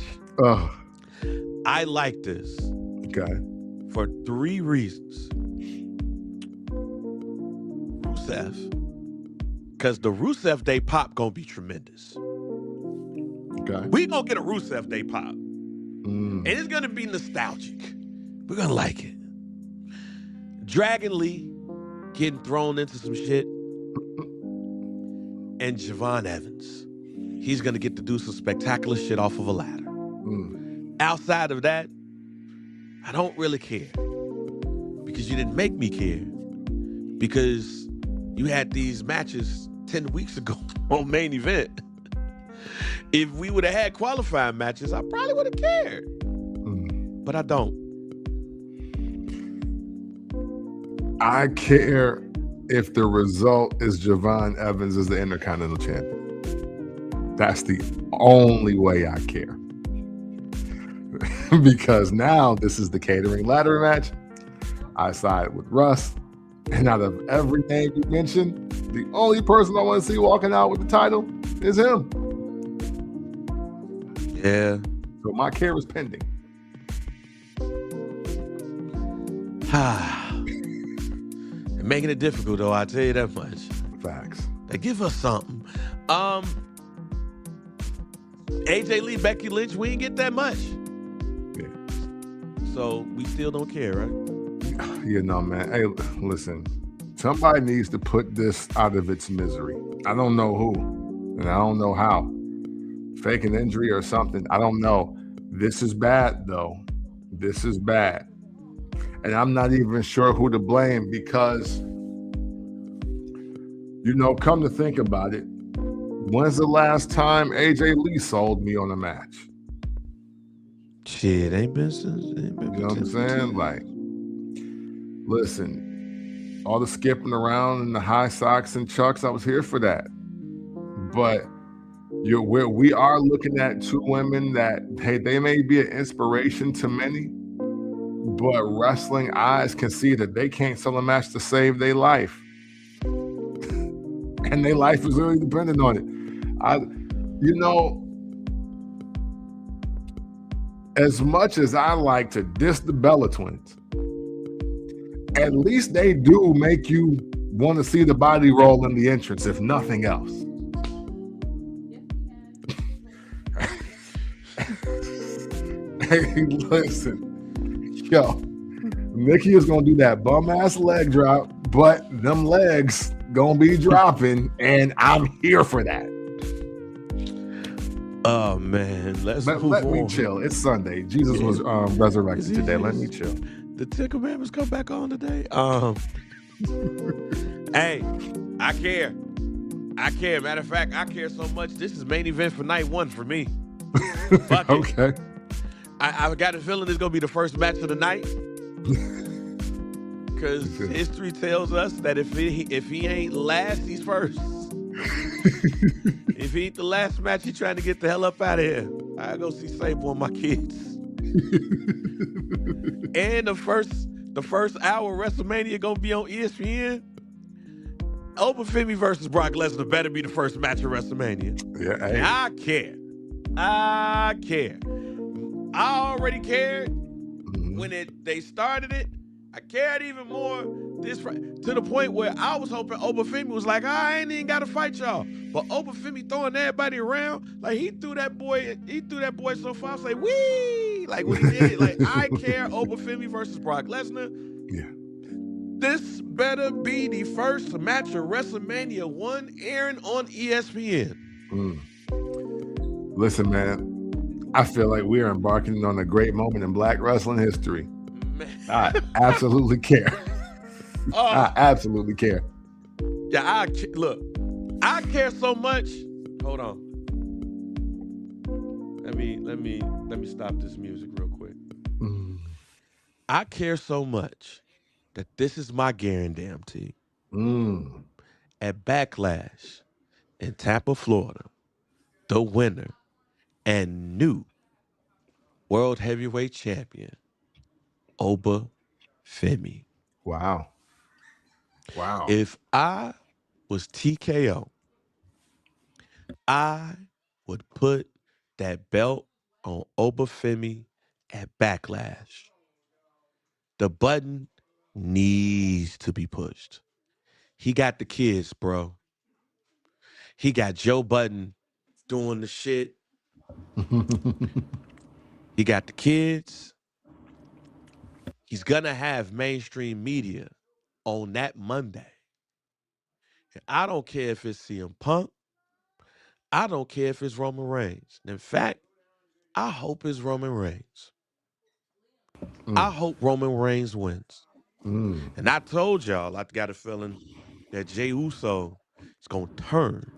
I like this. Okay. For 3 reasons. Rusev. Because the Rusev Day pop gonna be tremendous. Okay. We gonna get a Rusev Day pop. And it's gonna be nostalgic. We're gonna like it. Dragon Lee getting thrown into some shit. And Javon Evans. He's gonna get to do some spectacular shit off of a ladder. Outside of that, I don't really care. Because you didn't make me care. Because you had these matches 10 weeks ago on main event. If we would have had qualifying matches, I probably would have cared. But I don't. I care if the result is Javon Evans as the Intercontinental Champion. That's the only way I care. Because now this is the catering ladder match. I side with Russ. And out of every name you mentioned, the only person I want to see walking out with the title is him. Yeah. So my care is pending. Making it difficult, though, I'll tell you that much. Facts. They give us something. AJ Lee, Becky Lynch, we didn't get that much. Yeah. So we still don't care, right? You know, man. Hey, listen. Somebody needs to put this out of its misery. I don't know who, and I don't know how. Fake an injury or something. I don't know. This is bad, though. This is bad. And I'm not even sure who to blame because, you know, come to think about it, when's the last time AJ Lee sold me on a match? Shit, ain't been since. You know what I'm saying? Like, listen, all the skipping around in the high socks and chucks, I was here for that. But we are looking at two women that, hey, they may be an inspiration to many, but wrestling eyes can see that they can't sell a match to save their life. And their life is really dependent on it. As much as I like to diss the Bella Twins, at least they do make you want to see the body roll in the entrance, if nothing else. Hey, listen. Yo, Nikki is gonna do that bum ass leg drop, but them legs gonna be dropping, and I'm here for that. Oh man, let me chill. It's Sunday. Jesus was resurrected today. Let me chill. The Ten Commandments come back on today. Hey, I care. Matter of fact, I care so much. This is main event for night one for me. Fuck it. Okay. I got a feeling this is gonna be the first match of the night. Because history tells us that if he ain't last, he's first. If he ain't the last match, he trying to get the hell up out of here. I go see Sable and my kids. And the first hour of WrestleMania gonna be on ESPN. Obafemi versus Brock Lesnar better be the first match of WrestleMania. Yeah, hey. I care. I already cared when they started it. I cared even more to the point where I was hoping Obafemi was like, I ain't even gotta fight y'all. But Obafemi throwing everybody around, like he threw that boy so far. I was like, wee! Like when he did it, like I care Obafemi versus Brock Lesnar. Yeah. This better be the first match of WrestleMania 1 airing on ESPN. Listen, man. I feel like we are embarking on a great moment in Black wrestling history. Man. I absolutely care. I absolutely care. Yeah, I care so much. Hold on. Let me stop this music real quick. I care so much that this is my guarantee. At Backlash in Tampa, Florida, the winner and new World Heavyweight Champion, Obafemi. Wow. If I was TKO, I would put that belt on Obafemi at Backlash. The button needs to be pushed. He got the kids, bro. He got Joe Budden doing the shit. He got the kids. He's gonna have mainstream media on that Monday. And I don't care if it's CM Punk. I don't care if it's Roman Reigns. In fact, I hope it's Roman Reigns. I hope Roman Reigns wins. And I told y'all, I got a feeling that Jey Uso is going to turn.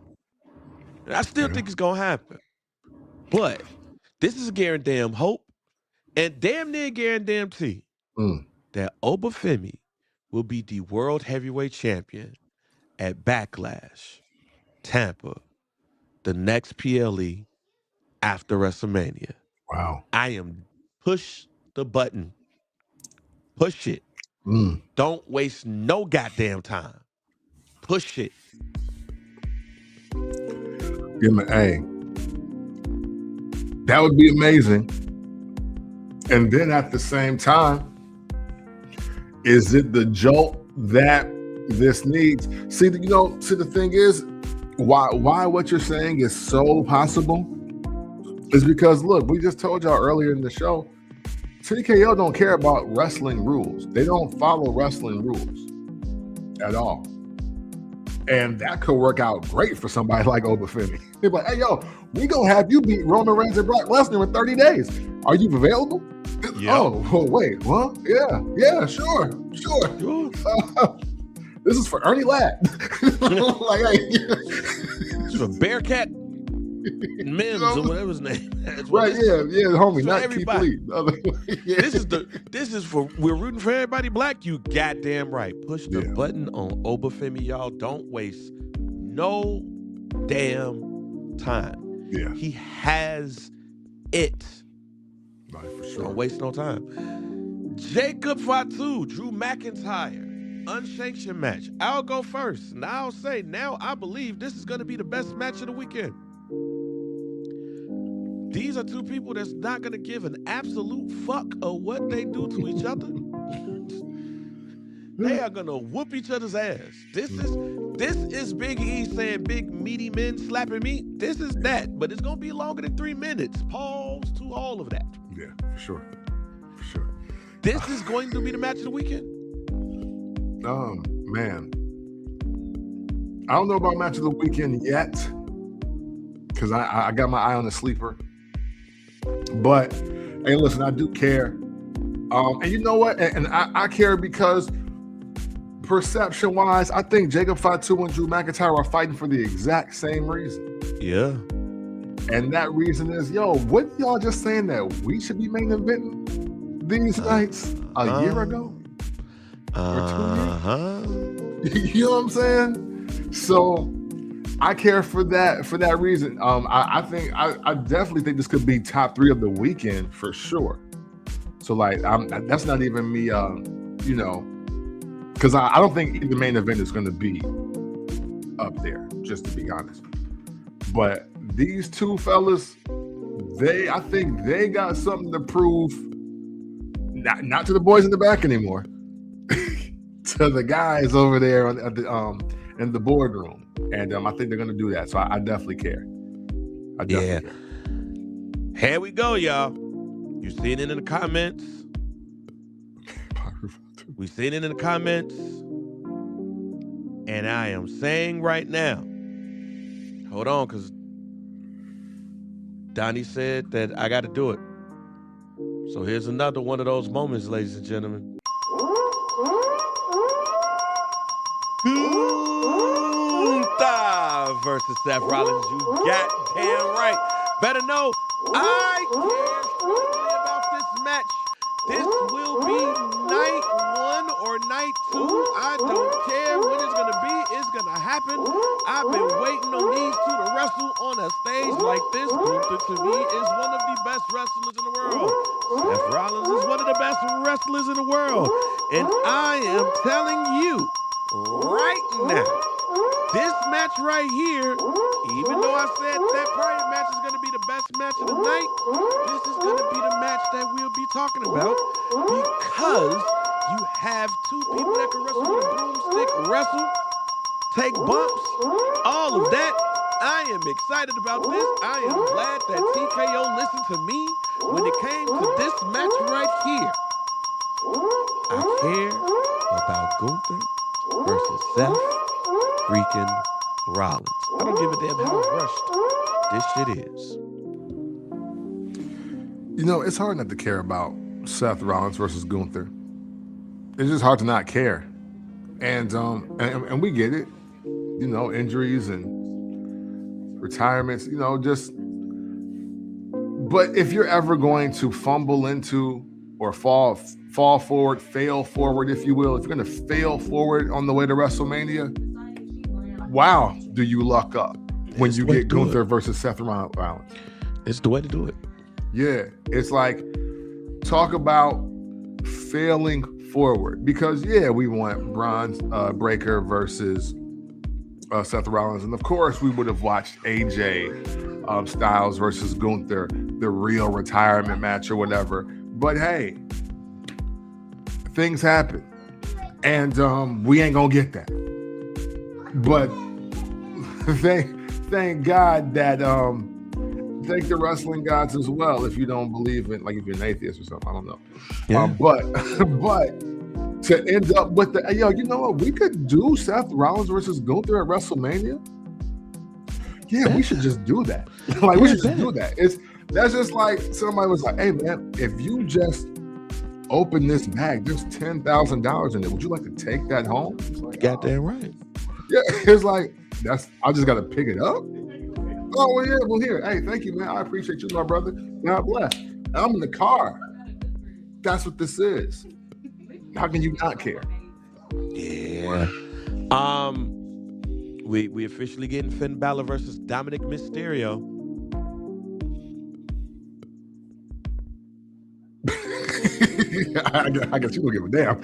And I still think it's going to happen. But this is a guaranteed hope and damn near guaranteed that Obafemi will be the World Heavyweight Champion at Backlash, Tampa, the next PLE after WrestleMania. Wow. I am push the button. Push it. Mm. Don't waste no goddamn time. Push it. Give me A. That would be amazing. And then at the same time, is it the jolt that this needs? See, the thing is, why what you're saying is so possible is because, look, we just told y'all earlier in the show, TKO don't care about wrestling rules. They don't follow wrestling rules at all. And that could work out great for somebody like Obafemi. They're like, hey, yo, we gonna have you beat Roman Reigns and Brock Lesnar in 30 days. Are you available? Yep. Oh, wait, what? Yeah, sure. This is for Ernie Ladd. Like, hey, it's for Bearcat Mims or whatever his name is. Right, yeah, homie, not everybody. Keith Lee. Yeah. This is for, we're rooting for everybody black. You goddamn right. Push the button on Obafemi, y'all. Don't waste no damn time. Yeah. He has it. Right, for sure. Don't waste no time. Jacob Fatu, Drew McIntyre, unsanctioned match. I'll go first. And I'll say now I believe this is going to be the best match of the weekend. These are two people that's not going to give an absolute fuck of what they do to each other. They are going to whoop each other's ass. This is Big E saying big meaty men slapping me. This is that, but it's going to be longer than 3 minutes. Pause to all of that. Yeah, for sure. This is going to be the match of the weekend. Man. I don't know about match of the weekend yet, because I got my eye on the sleeper. But, hey, listen, I do care. And you know what? And I care because perception-wise, I think Jacob Fatu and Drew McIntyre are fighting for the exact same reason. Yeah. And that reason is, what y'all just saying that we should be main eventing these nights a year ago? You know what I'm saying? So I care for that reason. I definitely think this could be top 3 of the weekend for sure. So like, that's not even me, because I don't think the main event is going to be up there, just to be honest. But these two fellas, I think they got something to prove, not to the boys in the back anymore, to the guys over there in the boardroom. And I think they're going to do that. So I definitely care. Care. Here we go, y'all. You seen it in the comments. We seen it in the comments. And I am saying right now, hold on, because Donnie said that I got to do it. So here's another one of those moments, ladies and gentlemen. Gunther versus Seth Rollins. You goddamn right. Better know, I care strongly about this match. This will be night 1 or night 2. I don't care when it's going to be. It's going to happen. I've been waiting on these two to wrestle on a stage like this. Gunther, to me, is one of the best wrestlers in the world. Seth Rollins is one of the best wrestlers in the world. And I am telling you right now, this match right here, even though I said that prior match is going to be the best match of the night, this is going to be the match that we'll be talking about, because you have two people that can wrestle with a broomstick, take bumps, all of that. I am excited about this. I am glad that TKO listened to me when it came to this match right here. I care about Gunther versus Seth freaking Rollins. I don't give a damn how rushed this shit is. It's hard not to care about Seth Rollins versus Gunther. It's just hard to not care. And we get it. Injuries and retirements, but if you're ever going to fumble into or fall forward, fail forward, if you will. If you're going to fail forward on the way to WrestleMania, wow, do you luck up when you get Gunther versus Seth Rollins. It's the way to do it. Yeah, it's like, talk about failing forward, because we want Braun Breaker versus Seth Rollins, and of course we would have watched AJ Styles versus Gunther, the real retirement match or whatever. But hey, things happen, and we ain't gonna get that. But thank God that thank the wrestling gods as well. If you don't believe in, like, if you're an atheist or something, I don't know. Yeah. But to end up with you know what? We could do Seth Rollins versus Gunther at WrestleMania. Yeah, we should just do that. Like, we should just do that. That's just like somebody was like, "Hey man, if you just open this bag, there's $10,000 in it. Would you like to take that home?" It's like, goddamn right. Yeah, it's like, I just gotta pick it up. Oh well, yeah, well here. Hey, thank you, man. I appreciate you, my brother. God bless. I'm in the car. That's what this is. How can you not care? Yeah. We officially getting Finn Balor versus Dominic Mysterio. I guess you don't give a damn.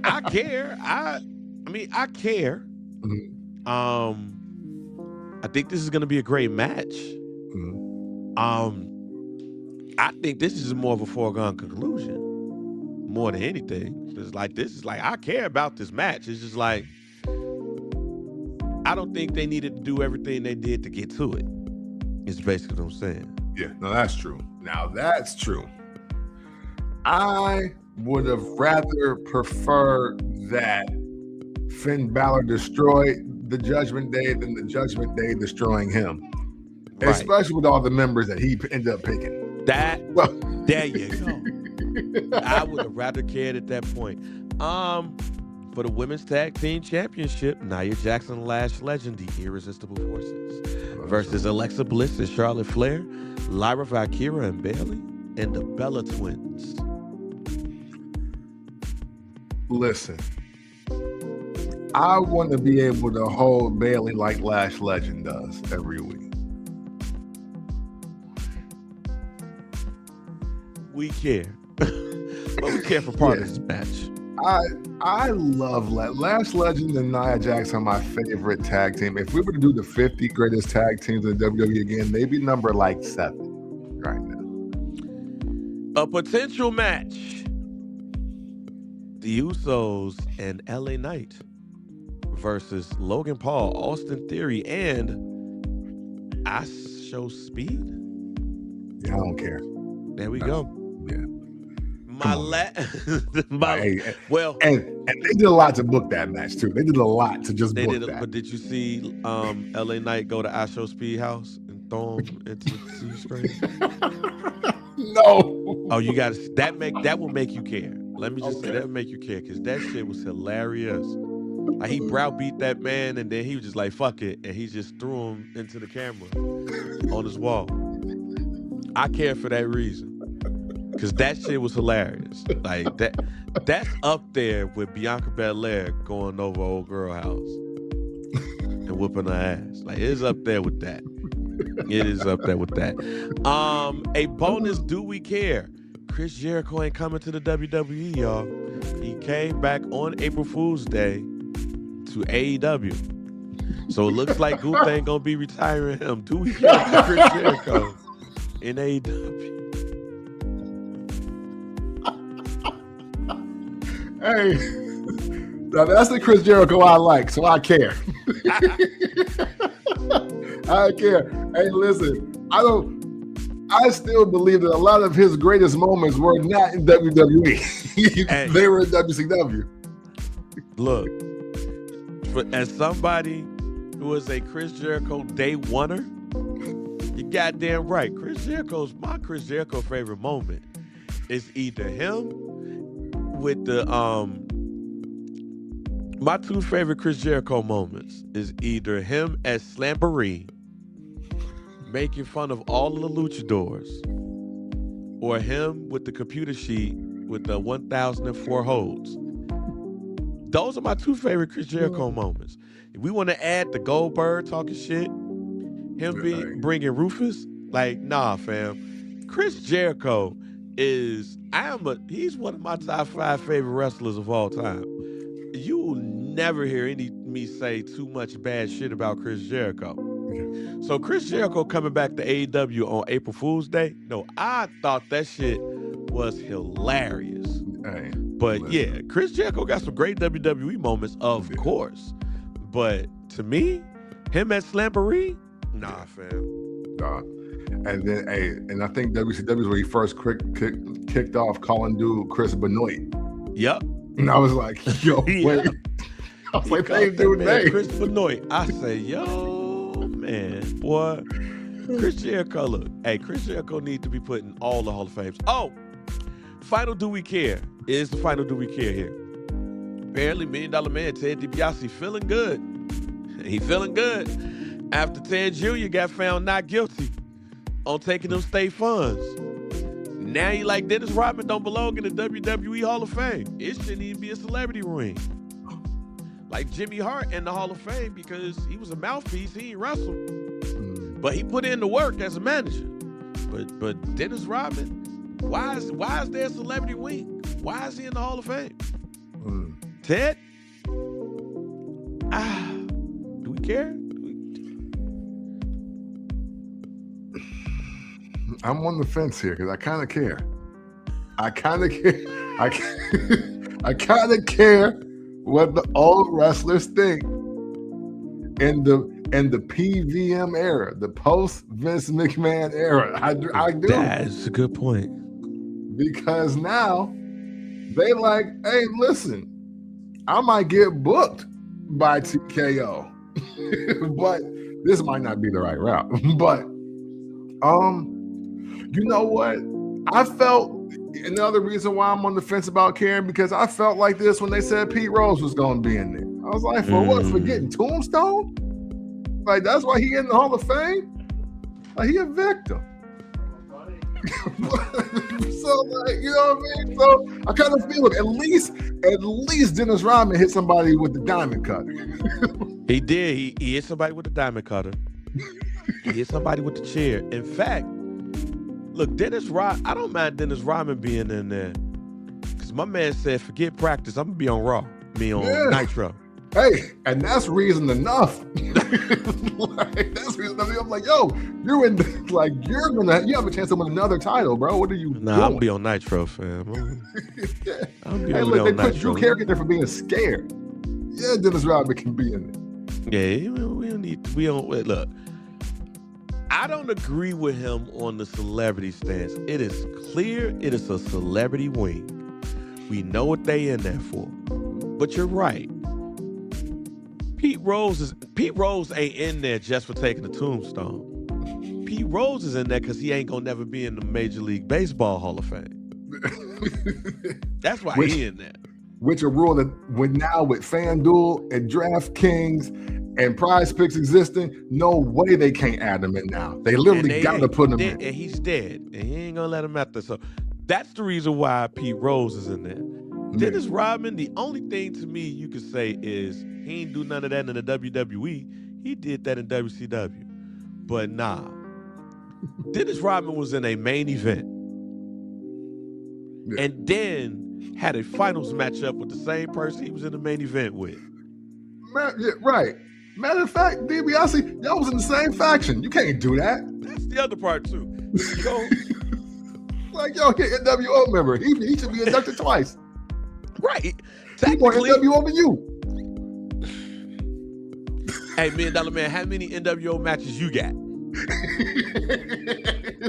I care. I care. Mm-hmm. I think this is gonna be a great match. Mm-hmm. I think this is more of a foregone conclusion, more than anything. It's like, this is like, I care about this match. It's just like, I don't think they needed to do everything they did to get to it. It's basically what I'm saying. Yeah, no, that's true. Now that's true. I would have rather preferred that Finn Balor destroyed the Judgment Day than the Judgment Day destroying him. Right. Especially with all the members that he ended up picking. There you go. I would have rather cared at that point. For the Women's Tag Team Championship, Nia Jax and Lash Legend, the Irresistible Forces, versus Alexa Bliss and Charlotte Flair, Lyra Valkyria and Bayley, and the Bella Twins. Listen, I want to be able to hold Bayley like Lash Legend does every week. We care. But we care for part of this match. I love Lash Legend and Nia Jax are my favorite tag team. If we were to do the 50 greatest tag teams in WWE again, they'd be number like 7 right now. A potential match. The Usos and LA Knight versus Logan Paul, Austin Theory, and Show Speed. Yeah, I don't care. There we go. Yeah. Well, and they did a lot to book that match too. They did a lot to just book that. But did you see LA Knight go to Show Speed house and throw him into the C screen? No. Oh, you got to that will make you care. Let me just say that will make you care, because that shit was hilarious. Like, he browbeat that man, and then he was just like, "Fuck it," and he just threw him into the camera on his wall. I care for that reason. Because that shit was hilarious. Like, that's up there with Bianca Belair going over old girl house and whooping her ass. Like, it's up there with that. It is up there with that. A bonus, do we care? Chris Jericho ain't coming to the WWE, y'all. He came back on April Fool's Day to AEW. So it looks like Gunther ain't gonna be retiring him. Do we care for Chris Jericho in AEW? Hey, now that's the Chris Jericho I like, so I care. I care. Hey, listen, I still believe that a lot of his greatest moments were not in WWE. Hey, they were in WCW. Look, as somebody who is a Chris Jericho day oneer, you're goddamn right. My Chris Jericho favorite moment is either him with the my 2 favorite Chris Jericho moments is either him as Slamboree making fun of all of the luchadors, or him with the computer sheet with the 1,004 holds. Those are my two favorite Chris Jericho moments. If we want to add the Goldberg talking shit, him bringing Rufus, like, nah, fam. Chris Jericho he's one of my top 5 favorite wrestlers of all time. You will never hear me say too much bad shit about Chris Jericho. So Chris Jericho coming back to AEW on April Fool's Day, no, I thought that shit was hilarious. Hey, but listen. yeah, Chris Jericho got some great WWE moments, of course. But to me, him at Slamboree, nah, fam. And then, and I think WCW is where he first kicked off calling dude Chris Benoit. Yep. And I was like, yo, wait. I was like, they dude name. Chris Benoit. I say, yo, man, boy. Chris Jericho, look. Hey, Chris Jericho needs to be put in all the Hall of Fames. Oh, final Do We Care is the final Do We Care here. Apparently, $1 Million Man Ted DiBiase feeling good. He feeling good after Ted Jr. got found not guilty on taking them state funds. Now he like Dennis Rodman don't belong in the WWE Hall of Fame. It shouldn't even be a celebrity ring. Like Jimmy Hart in the Hall of Fame because he was a mouthpiece, he ain't wrestled. But he put in the work as a manager. But Dennis Rodman, why is there a celebrity wing? Why is he in the Hall of Fame? Ted? Do we care? I'm on the fence here because I kind of care. I kind of care what the old wrestlers think in the PVM era, the post Vince McMahon era. I do. That's a good point. Because now they like, hey, listen, I might get booked by TKO, but this might not be the right route. But you know what? I felt another reason why I'm on the fence about caring because I felt like this when they said Pete Rose was going to be in there. I was like, for what? For getting Tombstone? Like, that's why he in the Hall of Fame? Like, he a victim. So, like, you know what I mean? So, I kind of feel it. At least Dennis Rodman hit somebody with the diamond cutter. He did. He hit somebody with the diamond cutter. He hit somebody with the chair. In fact, look, I don't mind Dennis Rodman being in there. Because my man said, forget practice. I'm going to be on Raw. Nitro. Hey, and that's reason enough. That's reason enough. I'm like, yo, you have a chance to win another title, bro. What are you doing? I'll be on Nitro, fam. Hey, look, they put Drew Carey in there for being scared. Yeah, Dennis Rodman can be in there. Yeah, look. I don't agree with him on the celebrity stance. It is clear it is a celebrity wing. We know what they in there for. But you're right. Pete Rose ain't in there just for taking the tombstone. Pete Rose is in there because he ain't gonna never be in the Major League Baseball Hall of Fame. That's why he in there. Which a rule that with FanDuel and DraftKings and Prize Picks existing, no way they can't add him in now. They literally got to put him in. And he's dead, and he ain't gonna let him out there. So that's the reason why Pete Rose is in there. Dennis Rodman, the only thing to me you could say is he ain't do none of that in the WWE. He did that in WCW. But nah. Dennis Rodman was in a main event. Yeah. And then had a finals matchup with the same person he was in the main event with. Right. Matter of fact, DiBiase, y'all was in the same faction. You can't do that. That's the other part too. Like, yo, he an NWO member. He should be inducted twice. Right. He more NWO than you. Hey, $1 Million Man, how many NWO matches you got?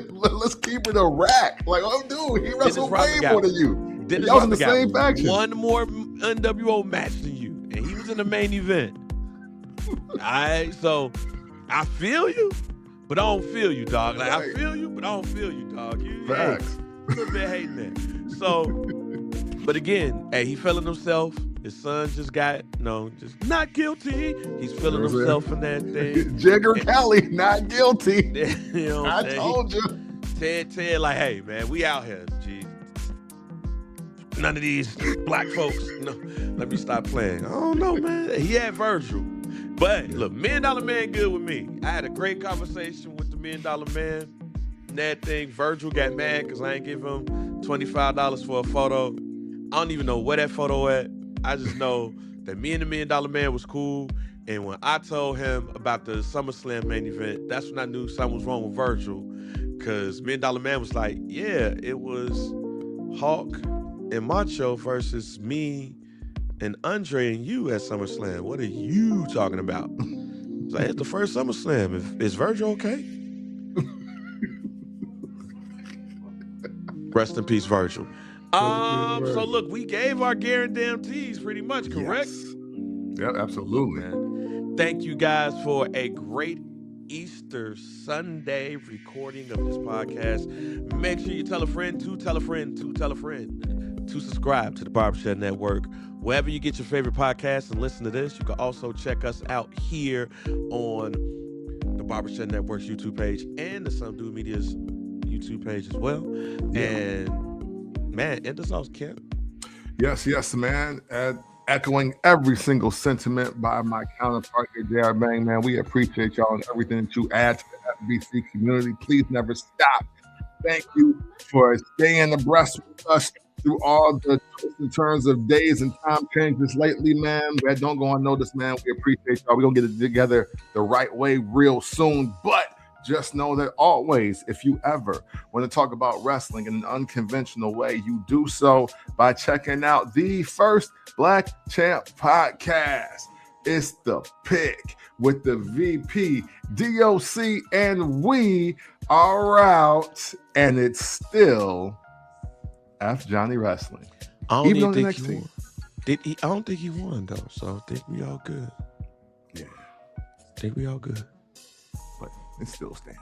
Let's keep it a rack. Like, oh, dude, he wrestled way more than you. Y'all was in the same faction. One more NWO match than you, and he was in the main event. All right, so I feel you, but I don't feel you, dog. Like, right. I feel you, but I don't feel you, dog. Facts. A little bit hating that. So, but again, hey, he feeling himself. His son just got, just not guilty. He's feeling himself in that thing. Jigger Kelly, not guilty. You know I told you. Ted, like, hey, man, we out here, G. None of these black folks. No, let me stop playing. I don't know, man. He had Virgil. But look, $1 Million Man good with me. I had a great conversation with the $1 Million Man. And that thing, Virgil got mad because I ain't give him $25 for a photo. I don't even know where that photo at. I just know that me and the $1 Million Man was cool. And when I told him about the SummerSlam main event, that's when I knew something was wrong with Virgil. Because $1 Million Man was like, yeah, it was Hawk and Macho versus me and Andre and you at SummerSlam. What are you talking about? It's like, it's the first SummerSlam. Is Virgil okay? Rest in peace, Virgil. So look, we gave our guarantees pretty much, correct? Yes. Yeah, absolutely. Man. Thank you guys for a great Easter Sunday recording of this podcast. Make sure you tell a friend to tell a friend to tell a friend to subscribe to the Barbershop Network. Wherever you get your favorite podcasts and listen to this, you can also check us out here on the Barbershop Network's YouTube page and the Some Dude Media's YouTube page as well. Yeah. And man, end us off, Kent. Yes, man. Echoing every single sentiment by my counterpart here, J.R. Bang, man. We appreciate y'all and everything that you add to the FBC community. Please never stop. Thank you for staying abreast with us through all the twists and turns of days and time changes lately, man. That don't go unnoticed, man. We appreciate y'all. We're going to get it together the right way real soon. But just know that always, if you ever want to talk about wrestling in an unconventional way, you do so by checking out the First Black Champ podcast. It's the pick with the VP, DOC, and we are out. And it's still F Johnny Wrestling. I don't even think he won. I don't think he won, though. So I think we all good. Yeah. I think we all good. But it still stands.